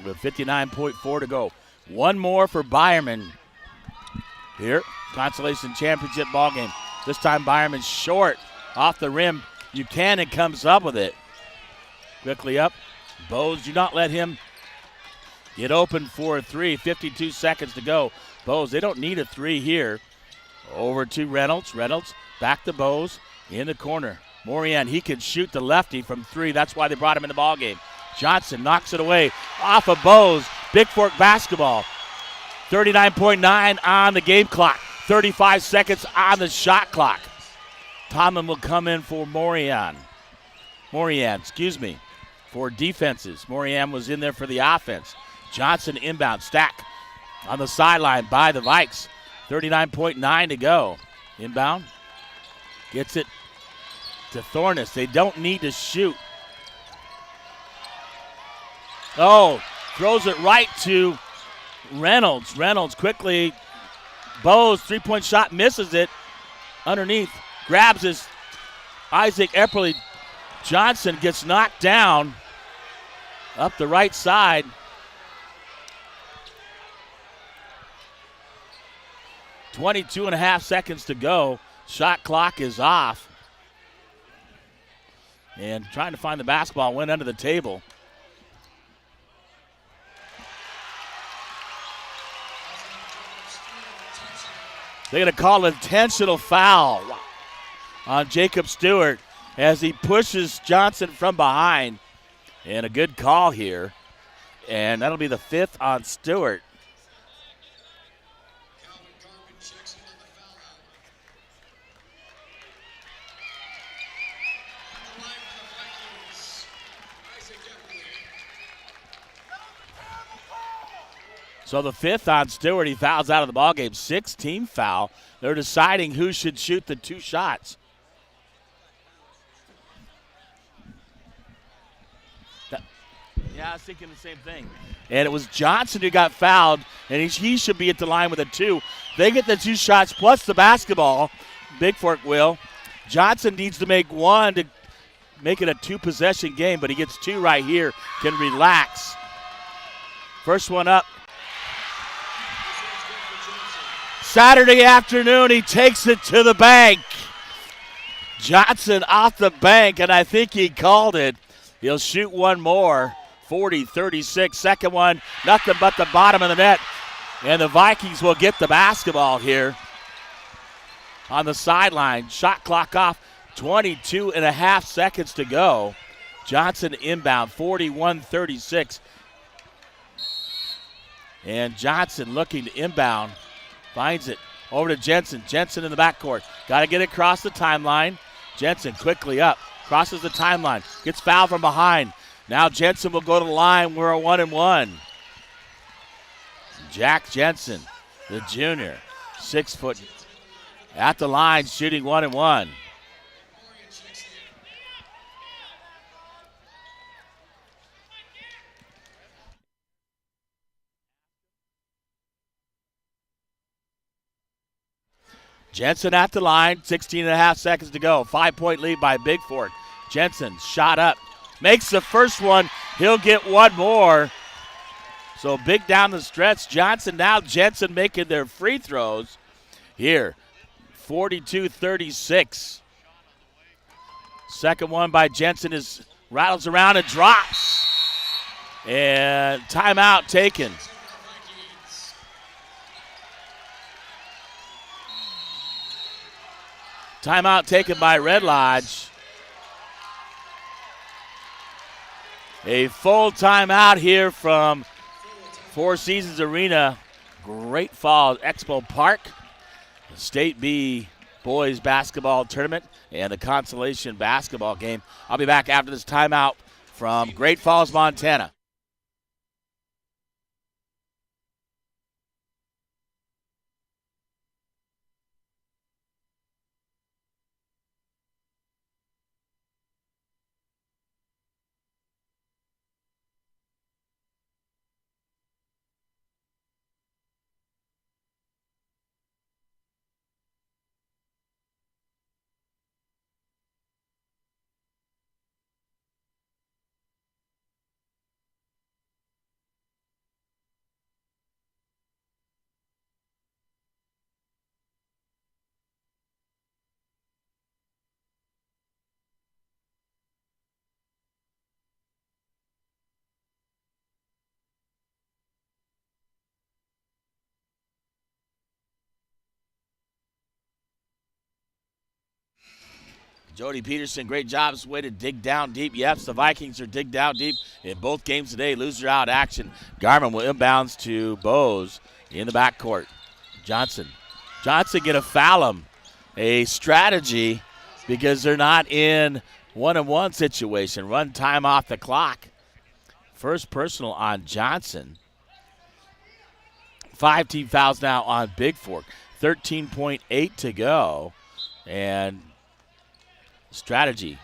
with 59.4 to go. One more for Byerman here. Consolation championship ball game. This time Byerman short off the rim. Buchanan comes up with it. Quickly up. Bose, do not let him get open for a three. 52 seconds to go. Bose, they don't need a three here. Over to Reynolds. Reynolds back to Bose in the corner. Morian, he can shoot the lefty from three. That's why they brought him in the ball game. Johnson knocks it away off of Bose. Bigfork basketball. 39.9 on the game clock. 35 seconds on the shot clock. Tomlin will come in for Morian, for defenses. Morian was in there for the offense. Johnson inbound. Stack on the sideline by the Vikes. 39.9 to go. Inbound. Gets it to Thornus. They don't need to shoot. Oh, throws it right to Reynolds. Reynolds quickly. Bose, three-point shot, misses it. Underneath. Grabs his Isaac Epperly. Johnson gets knocked down up the right side. .22.5 seconds to go. Shot clock is off. And trying to find the basketball, went under the table. They're going to call an intentional foul on Jacob Stewart as he pushes Johnson from behind. And a good call here. And that'll be the fifth on Stewart. So the fifth on Stewart, he fouls out of the ballgame. 16th foul. They're deciding who should shoot the two shots. Yeah, I was thinking the same thing. And it was Johnson who got fouled, and he should be at the line with a two. They get the two shots plus the basketball. Bigfork will. Johnson needs to make one to make it a two-possession game, but he gets two right here. Can relax. First one up. Saturday afternoon, he takes it to the bank. Johnson off the bank, and I think he called it. He'll shoot one more. 40-36. Second one, nothing but the bottom of the net. And the Vikings will get the basketball here on the sideline. Shot clock off. 22.5 seconds to go. Johnson inbound. 41-36. And Johnson looking to inbound. Finds it over to Jensen. Jensen in the backcourt. Got to get it across the timeline. Jensen quickly up. Crosses the timeline. Gets fouled from behind. Now Jensen will go to the line. We're a 1-1. Jack Jensen, the junior. 6 foot at the line, shooting 1-1. Jensen at the line, 16.5 seconds to go. 5-point lead by Bigfork. Jensen shot up, makes the first one. He'll get one more. So big down the stretch. Johnson now, Jensen making their free throws here. 42-36. Second one by Jensen is rattles around and drops. And timeout taken. Timeout taken by Red Lodge. A full timeout here from Four Seasons Arena, Great Falls Expo Park, the State B boys basketball tournament, and the Consolation basketball game. I'll be back after this timeout from Great Falls, Montana. Jody Peterson, great job. Way to dig down deep. Yes, the Vikings are dig down deep in both games today. Loser out action. Garmin will inbounds to Bose in the backcourt. Johnson going to foul him. A strategy because they're not in one-on-one situation. Run time off the clock. First personal on Johnson. 5 team fouls now on Bigfork. 13.8 to go. And strategy.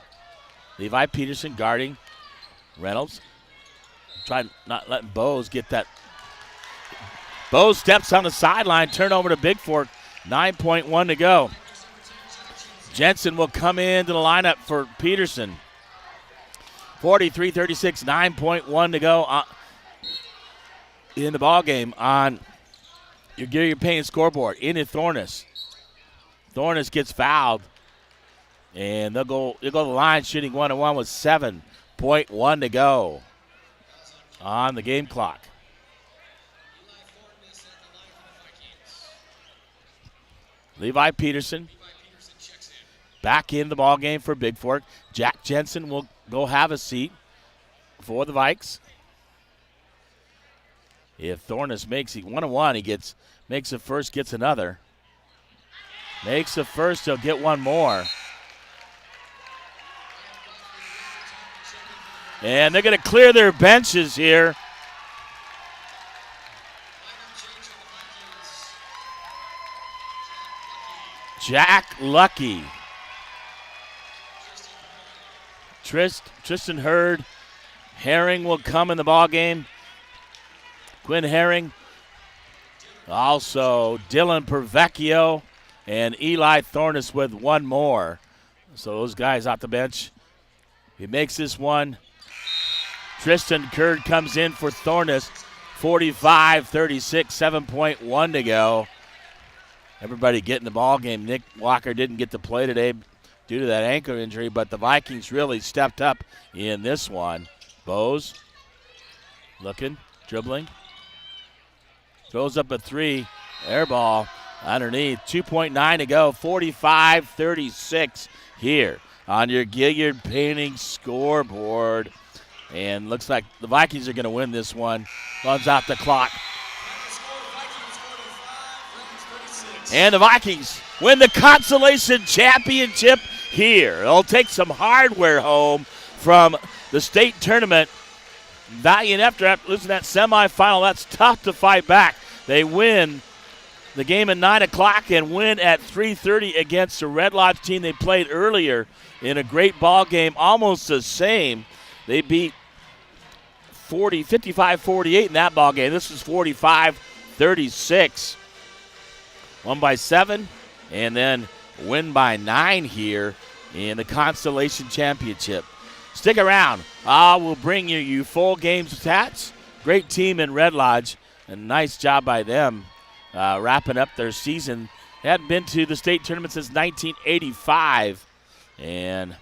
Levi Peterson guarding Reynolds. Trying not letting Bose get that. Bose steps on the sideline. Turnover to Bigfork. 9.1 to go. Jensen will come into the lineup for Peterson. 43-36, 9.1 to go in the ball game on your Gear Your Pain scoreboard. Into Thornus. Thornus gets fouled. And they'll go to the line shooting 1-1 with 7.1 to go on the game clock. Levi Peterson back in the ball game for Bigfork. Jack Jensen will go have a seat for the Vikes. If Thornus makes it 1-1, he makes the first, gets another. Makes the first, he'll get one more. And they're going to clear their benches here. Jack Lucky. Tristan Hurd. Herring will come in the ball game. Quinn Herring. Also Dylan Pervecchio and Eli Thornus with one more. So those guys off the bench. He makes this one. Tristan Kurd comes in for Thornus. 45-36, 7.1 to go. Everybody getting the ball game. Nick Walker didn't get to play today due to that ankle injury, but the Vikings really stepped up in this one. Bose looking, dribbling. Throws up a three. Air ball underneath. 2.9 to go. 45-36 here on your Gilliard Painting scoreboard. And looks like the Vikings are going to win this one. Runs out the clock. And the Vikings win the Consolation Championship here. They'll take some hardware home from the state tournament. Valiant after losing that semifinal. That's tough to fight back. They win the game at 9 o'clock and win at 3:30 against the Red Lodge team they played earlier in a great ball game, almost the same. They beat 55-48 in that ball game. This was 45-36. Won by 7 and then win by 9 here in the Consolation Championship. Stick around. We'll bring you full game stats. Great team in Red Lodge. A nice job by them wrapping up their season. They hadn't been to the state tournament since 1985. And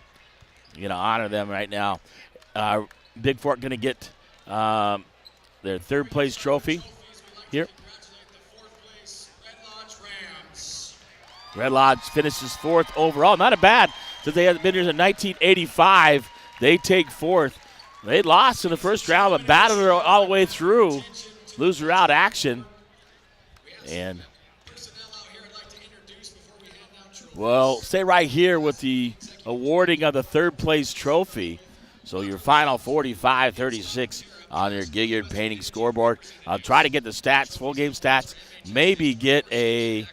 You're going to honor them right now. Bigfork going to get their third place trophy here. Red Lodge finishes fourth overall. Not a bad, since they had been here in 1985. They take fourth. They lost in the first round, but battled her all the way through. Loser out action. And, well, stay right here with the awarding of the third place trophy. So your final 45-36 on your Gilyard Painting scoreboard. I'll try to get the stats, full game stats, maybe get a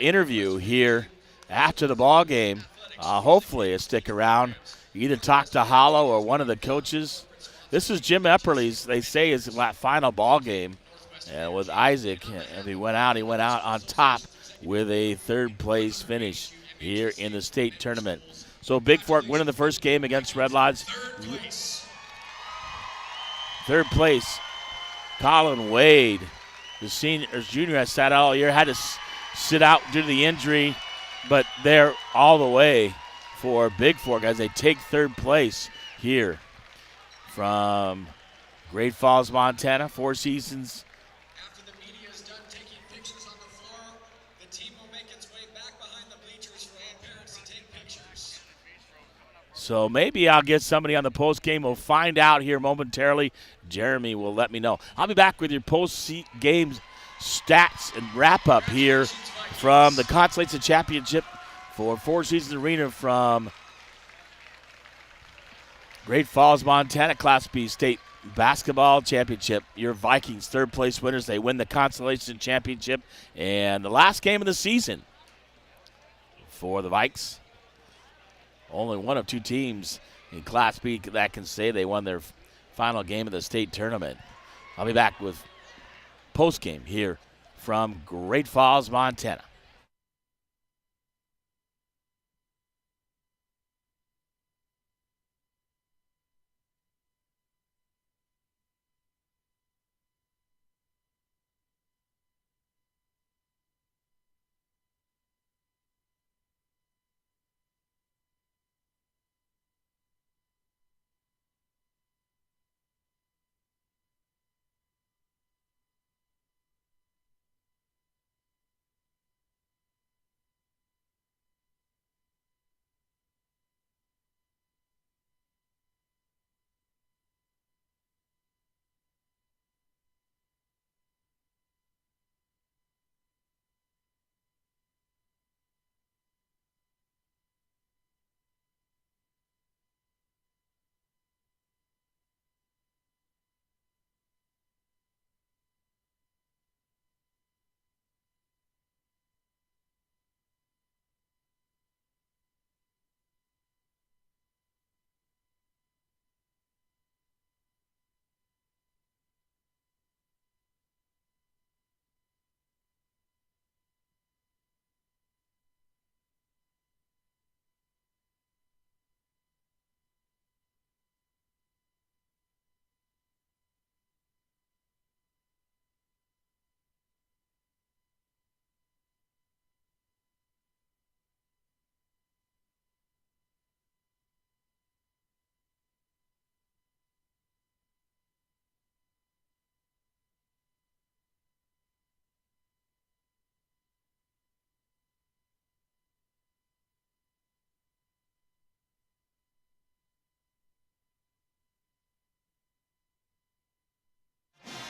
interview here after the ball game. Hopefully a stick around. Either talk to Hollow or one of the coaches. This is Jim Epperly's, they say, his final ball game with Isaac. And he went out on top with a third place finish here in the state tournament. So Bigfork winning the first game against Red Lodge. Third place, Colin Wade, the junior has sat out all year, had to sit out due to the injury, but they're all the way for Bigfork as they take third place here from Great Falls, Montana. 4 seasons. After the media is done taking pictures on the floor, the team will make its way back behind the bleachers for all parents to take pictures. So maybe I'll get somebody on the post game. We'll find out here momentarily. Jeremy will let me know. I'll be back with your post game stats and wrap up here from the Consolation Championship for Four Seasons Arena from Great Falls, Montana, Class B State Basketball Championship. Your Vikings, third place winners. They win the Consolation Championship. And the last game of the season for the Vikes. Only one of 2 teams in Class B that can say they won their final game of the state tournament. I'll be back with post game here from Great Falls, Montana.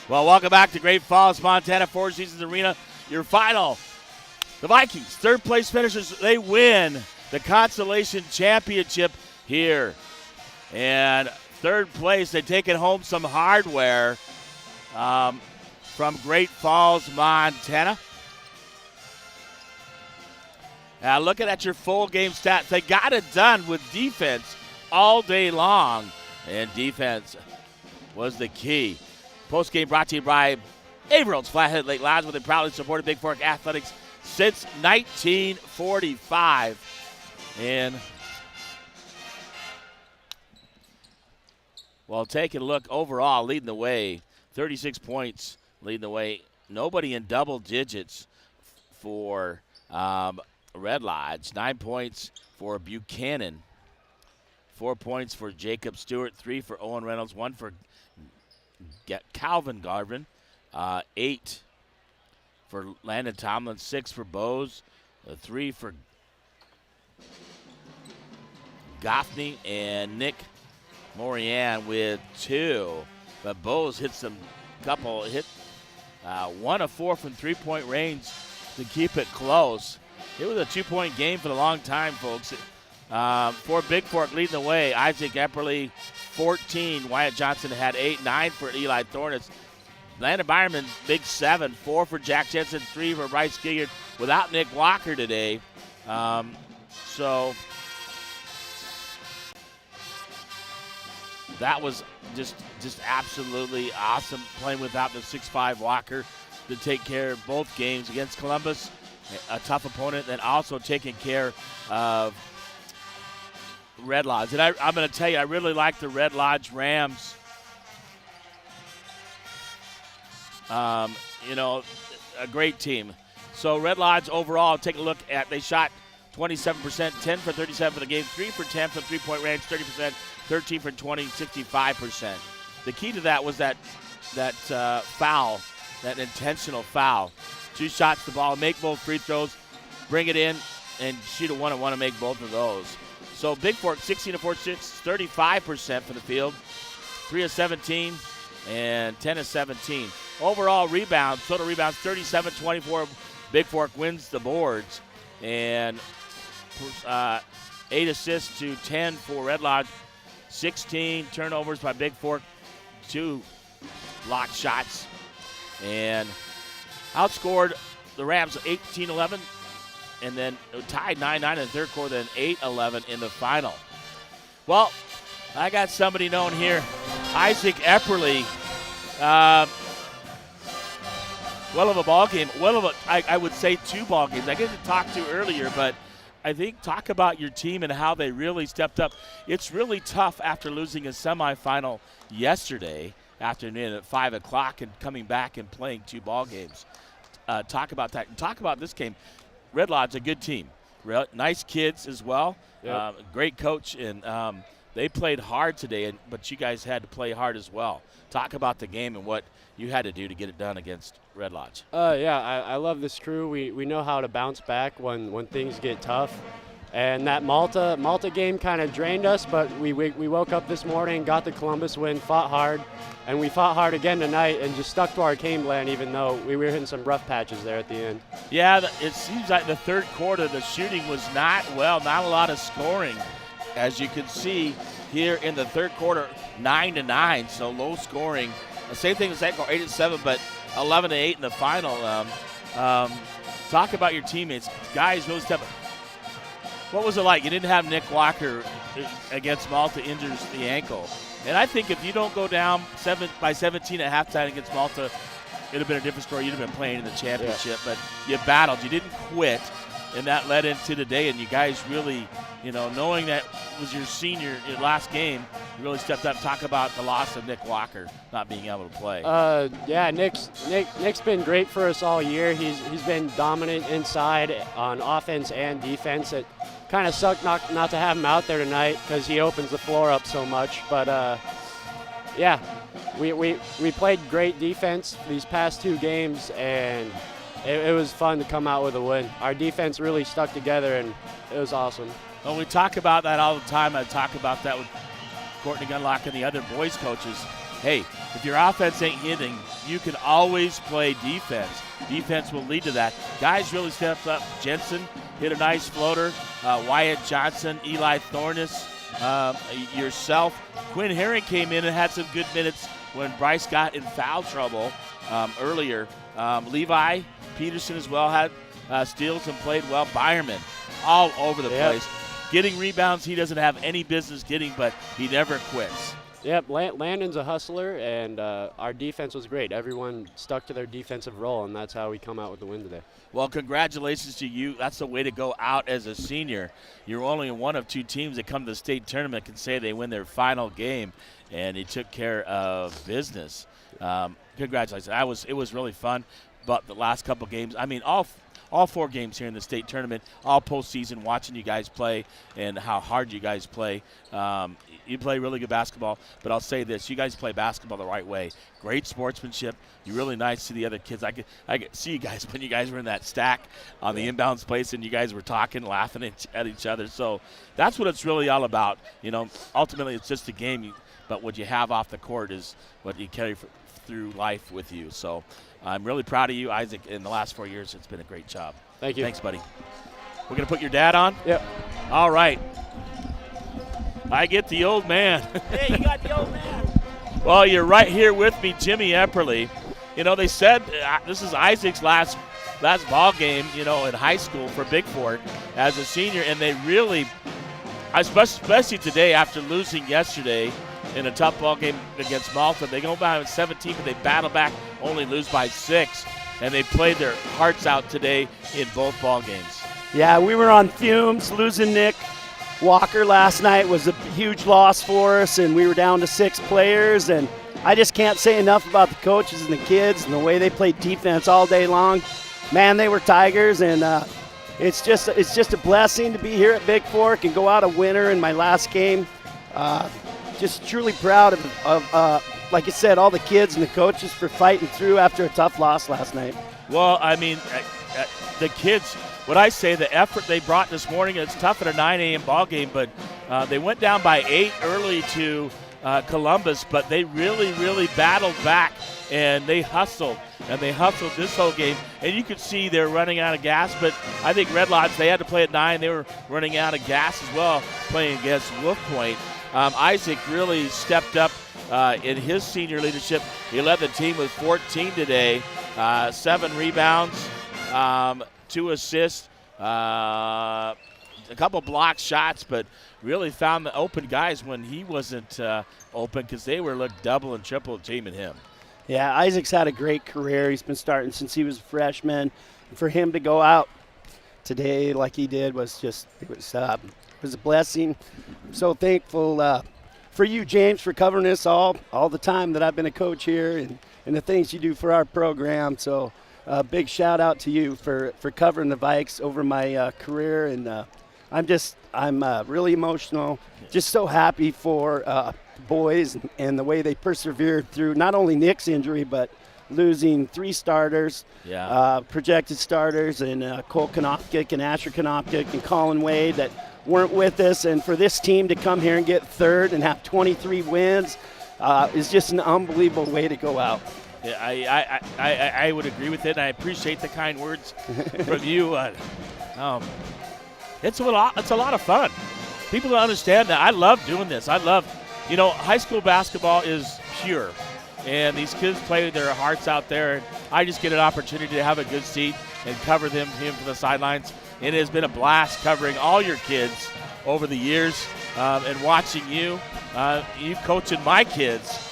Well, welcome back to Great Falls, Montana, Four Seasons Arena. Your final, the Vikings, third place finishers, they win the Consolation Championship here. And third place, they take it home some hardware from Great Falls, Montana. Now looking at your full game stats, they got it done with defense all day long. And defense was the key. Post game brought to you by Averil's Flathead Lake Lodge, where they proudly supported Bigfork athletics since 1945. And, well, taking a look overall, leading the way, 36 points leading the way. Nobody in double digits for Red Lodge. 9 points for Buchanan. 4 points for Jacob Stewart, 3 for Owen Reynolds, 1 for Calvin Garvin, 8 for Landon Tomlin, 6 for Bose, 3 for Goffney, and Nick Morian with 2. But Bose hit some couple, 1 of 4 from 3-point range to keep it close. It was a 2-point game for a long time, folks. For Bigfork leading the way, Isaac Epperly, 14. Wyatt Johnson had 8, 9 for Eli Thornus. Landon Byerman, big 7, 4 for Jack Jensen, 3 for Bryce Gilliard without Nick Walker today. So that was just absolutely awesome playing without the 6'5 Walker to take care of both games against Columbus, a tough opponent, and also taking care of Red Lodge. And I'm going to tell you, I really like the Red Lodge Rams. A great team. So Red Lodge overall, take a look at, they shot 27%, 10 for 37 for the game, 3 for 10 from 3-point range, 30%, 13 for 20, 65%. The key to that was that foul, that intentional foul. 2 shots to the ball, make both free throws, bring it in, and shoot a 1-on-1 and make both of those. So Bigfork, 16 of 46, 35% for the field, 3 of 17, and 10 of 17. Overall rebounds, total rebounds, 37-24. Bigfork wins the boards, and 8 assists to 10 for Red Lodge. 16 turnovers by Bigfork, 2 blocked shots, and outscored the Rams 18-11, and then tied 9-9 in the third quarter, then 8-11 in the final. Well, I got somebody known here, Isaac Epperly. Well of a ball game. I would say 2 ball games. I get to talk to earlier, but I think talk about your team and how they really stepped up. It's really tough after losing a semifinal yesterday afternoon at 5 o'clock and coming back and playing 2 ball games. Talk about that. Talk about this game. Red Lodge, a good team. Nice kids as well. Yep. Great coach, and they played hard today, but you guys had to play hard as well. Talk about the game and what you had to do to get it done against Red Lodge. I love this crew. We know how to bounce back when things get tough. And that Malta game kind of drained us, but we woke up this morning, got the Columbus win, fought hard, and we fought hard again tonight and just stuck to our game plan, even though we were hitting some rough patches there at the end. Yeah, it seems like the third quarter, the shooting was not a lot of scoring. As you can see here in the third quarter, 9-9, so low scoring. The same thing as second quarter, 8-7, but 11-8 in the final. Talk about your teammates. Guys really stepped up. What was it like? You didn't have Nick Walker against Malta, injures the ankle. And I think if you don't go down by 17 at halftime against Malta, it would have been a different story. You'd have been playing in the championship. Yeah. But you battled. You didn't quit. And that led into today. And you guys really, knowing that was your last game, you really stepped up. Talk about the loss of Nick Walker not being able to play. Nick's been great for us all year. He's been dominant inside on offense and defense. It kind of sucked not to have him out there tonight because he opens the floor up so much. But we played great defense these past 2 games, and it was fun to come out with a win. Our defense really stuck together, and it was awesome. Well, we talk about that all the time. I talk about that with Courtney Gunlock and the other boys coaches. Hey, if your offense ain't hitting, you can always play defense. Defense will lead to that. Guys really stepped up. Jensen hit a nice floater. Wyatt Johnson, Eli Thornus, yourself. Quinn Herring came in and had some good minutes when Bryce got in foul trouble earlier. Levi Peterson as well had steals and played well. Byerman all over the place. Getting rebounds he doesn't have any business getting, but he never quits. Yep, Landon's a hustler, and our defense was great. Everyone stuck to their defensive role, and that's how we come out with the win today. Well, congratulations to you. That's the way to go out as a senior. You're only one of 2 teams that come to the state tournament can say they win their final game, and he took care of business. Congratulations. It was really fun. But the last couple games, I mean, all all 4 games here in the state tournament, all postseason, watching you guys play and how hard you guys play. You play really good basketball, but I'll say this: you guys play basketball the right way. Great sportsmanship. You're really nice to the other kids. I could see you guys when you guys were in that stack on the inbounds place, and you guys were talking, laughing at each other. So that's what it's really all about. Ultimately it's just a game, but what you have off the court is what you carry through life with you. So I'm really proud of you, Isaac. In the last 4 years, it's been a great job. Thank you. Thanks, buddy. We're going to put your dad on? Yep. All right. I get the old man. Hey, you got the old man. Well, you're right here with me, Jimmy Epperly. They said this is Isaac's last ball game, in high school for Bigfork as a senior, and they really, especially today after losing yesterday in a tough ball game against Malta, they go behind 17, but they battle back, only lose by 6, and they played their hearts out today in both ball games. Yeah, we were on fumes. Losing Nick Walker last night was a huge loss for us, and we were down to 6 players, and I just can't say enough about the coaches and the kids and the way they played defense all day long. Man, they were Tigers, and it's just a blessing to be here at Bigfork and go out a winner in my last game. Just truly proud of like I said, all the kids and the coaches for fighting through after a tough loss last night. Well, I mean, the kids, what I say, the effort they brought this morning, it's tough at a 9 a.m. ball game, but they went down by 8 early to Columbus, but they really, really battled back, and they hustled this whole game. And you could see they're running out of gas, but I think Red Lodge, they had to play at 9. They were running out of gas as well, playing against Wolf Point. Isaac really stepped up in his senior leadership. He led the team with 14 today, 7 rebounds, 2 assists, a couple block shots, but really found the open guys when he wasn't open, because they were double and triple teaming him. Yeah, Isaac's had a great career. He's been starting since he was a freshman. For him to go out today like he did was it was a blessing. I'm so thankful for you, James, for covering us all the time that I've been a coach here, and the things you do for our program. So big shout out to you for covering the Vikes over my career, and I'm really emotional. Just so happy for the boys and the way they persevered through not only Nick's injury, but losing 3 starters, projected starters, and Cole Konopkic and Asher Konopkic and Colin Wade that weren't with us. And for this team to come here and get 3rd and have 23 wins is just an unbelievable way to go out. Yeah, I would agree with it, and I appreciate the kind words from you. It's a lot of fun. People don't understand that. I love doing this. I love, high school basketball is pure, and these kids play their hearts out there, and I just get an opportunity to have a good seat and cover him from the sidelines. It has been a blast covering all your kids over the years, and watching you coaching my kids.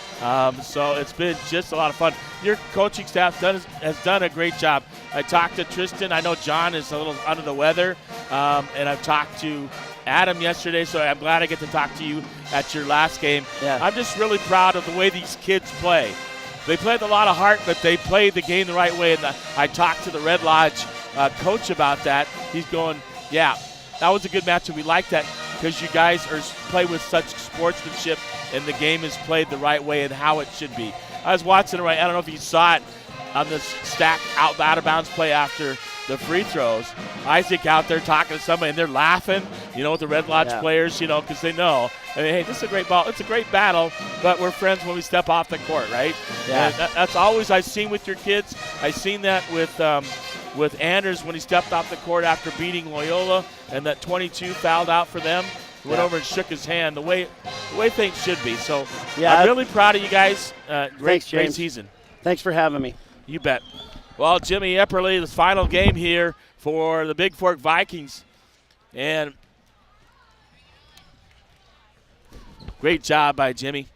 So it's been just a lot of fun. Your coaching staff has done a great job. I talked to Tristan. I know John is a little under the weather, and I've talked to Adam yesterday, so I'm glad I get to talk to you at your last game. Yeah. I'm just really proud of the way these kids play. They play with a lot of heart, but they play the game the right way. And I talked to the Red Lodge coach about that. He's going, yeah, that was a good matchup. We like that because you guys play with such sportsmanship, and the game is played the right way and how it should be. I was watching it right. I don't know if you saw it on this stack out of bounds play after the free throws. Isaac out there talking to somebody, and they're laughing, with the Red Lodge players, because they know, hey, this is a great ball. It's a great battle, but we're friends when we step off the court, right? Yeah. And that's always I've seen with your kids. I've seen that with Anders when he stepped off the court after beating Loyola, and that 22 fouled out for them. Went over and shook his hand the way things should be. So I'm really proud of you guys. Great season. Thanks for having me. You bet. Well, Jimmy Epperly, the final game here for the Bigfork Vikings. And great job by Jimmy.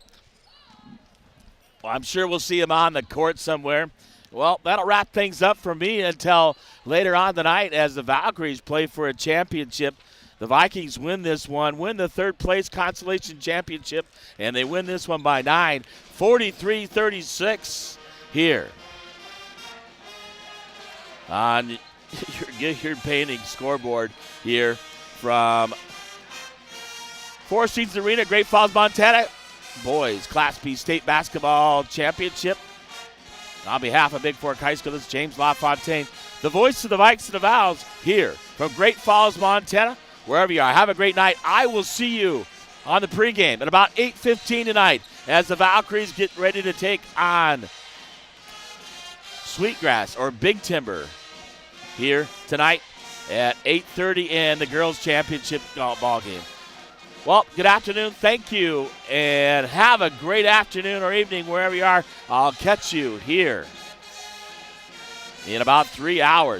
Well, I'm sure we'll see him on the court somewhere. Well, that'll wrap things up for me until later on tonight as the Valkyries play for a championship. The Vikings win this one, win the 3rd place Consolation Championship, and they win this one by 9, 43-36 here on your painting scoreboard here from Four Seasons Arena, Great Falls, Montana. Boys Class B State Basketball Championship. On behalf of Bigfork High School, this is James LaFontaine, the voice of the Vikes and the Vows here from Great Falls, Montana. Wherever you are, have a great night. I will see you on the pregame at about 8:15 tonight as the Valkyries get ready to take on Sweetgrass or Big Timber here tonight at 8:30 in the girls' championship ball game. Well, good afternoon. Thank you, and have a great afternoon or evening wherever you are. I'll catch you here in about 3 hours.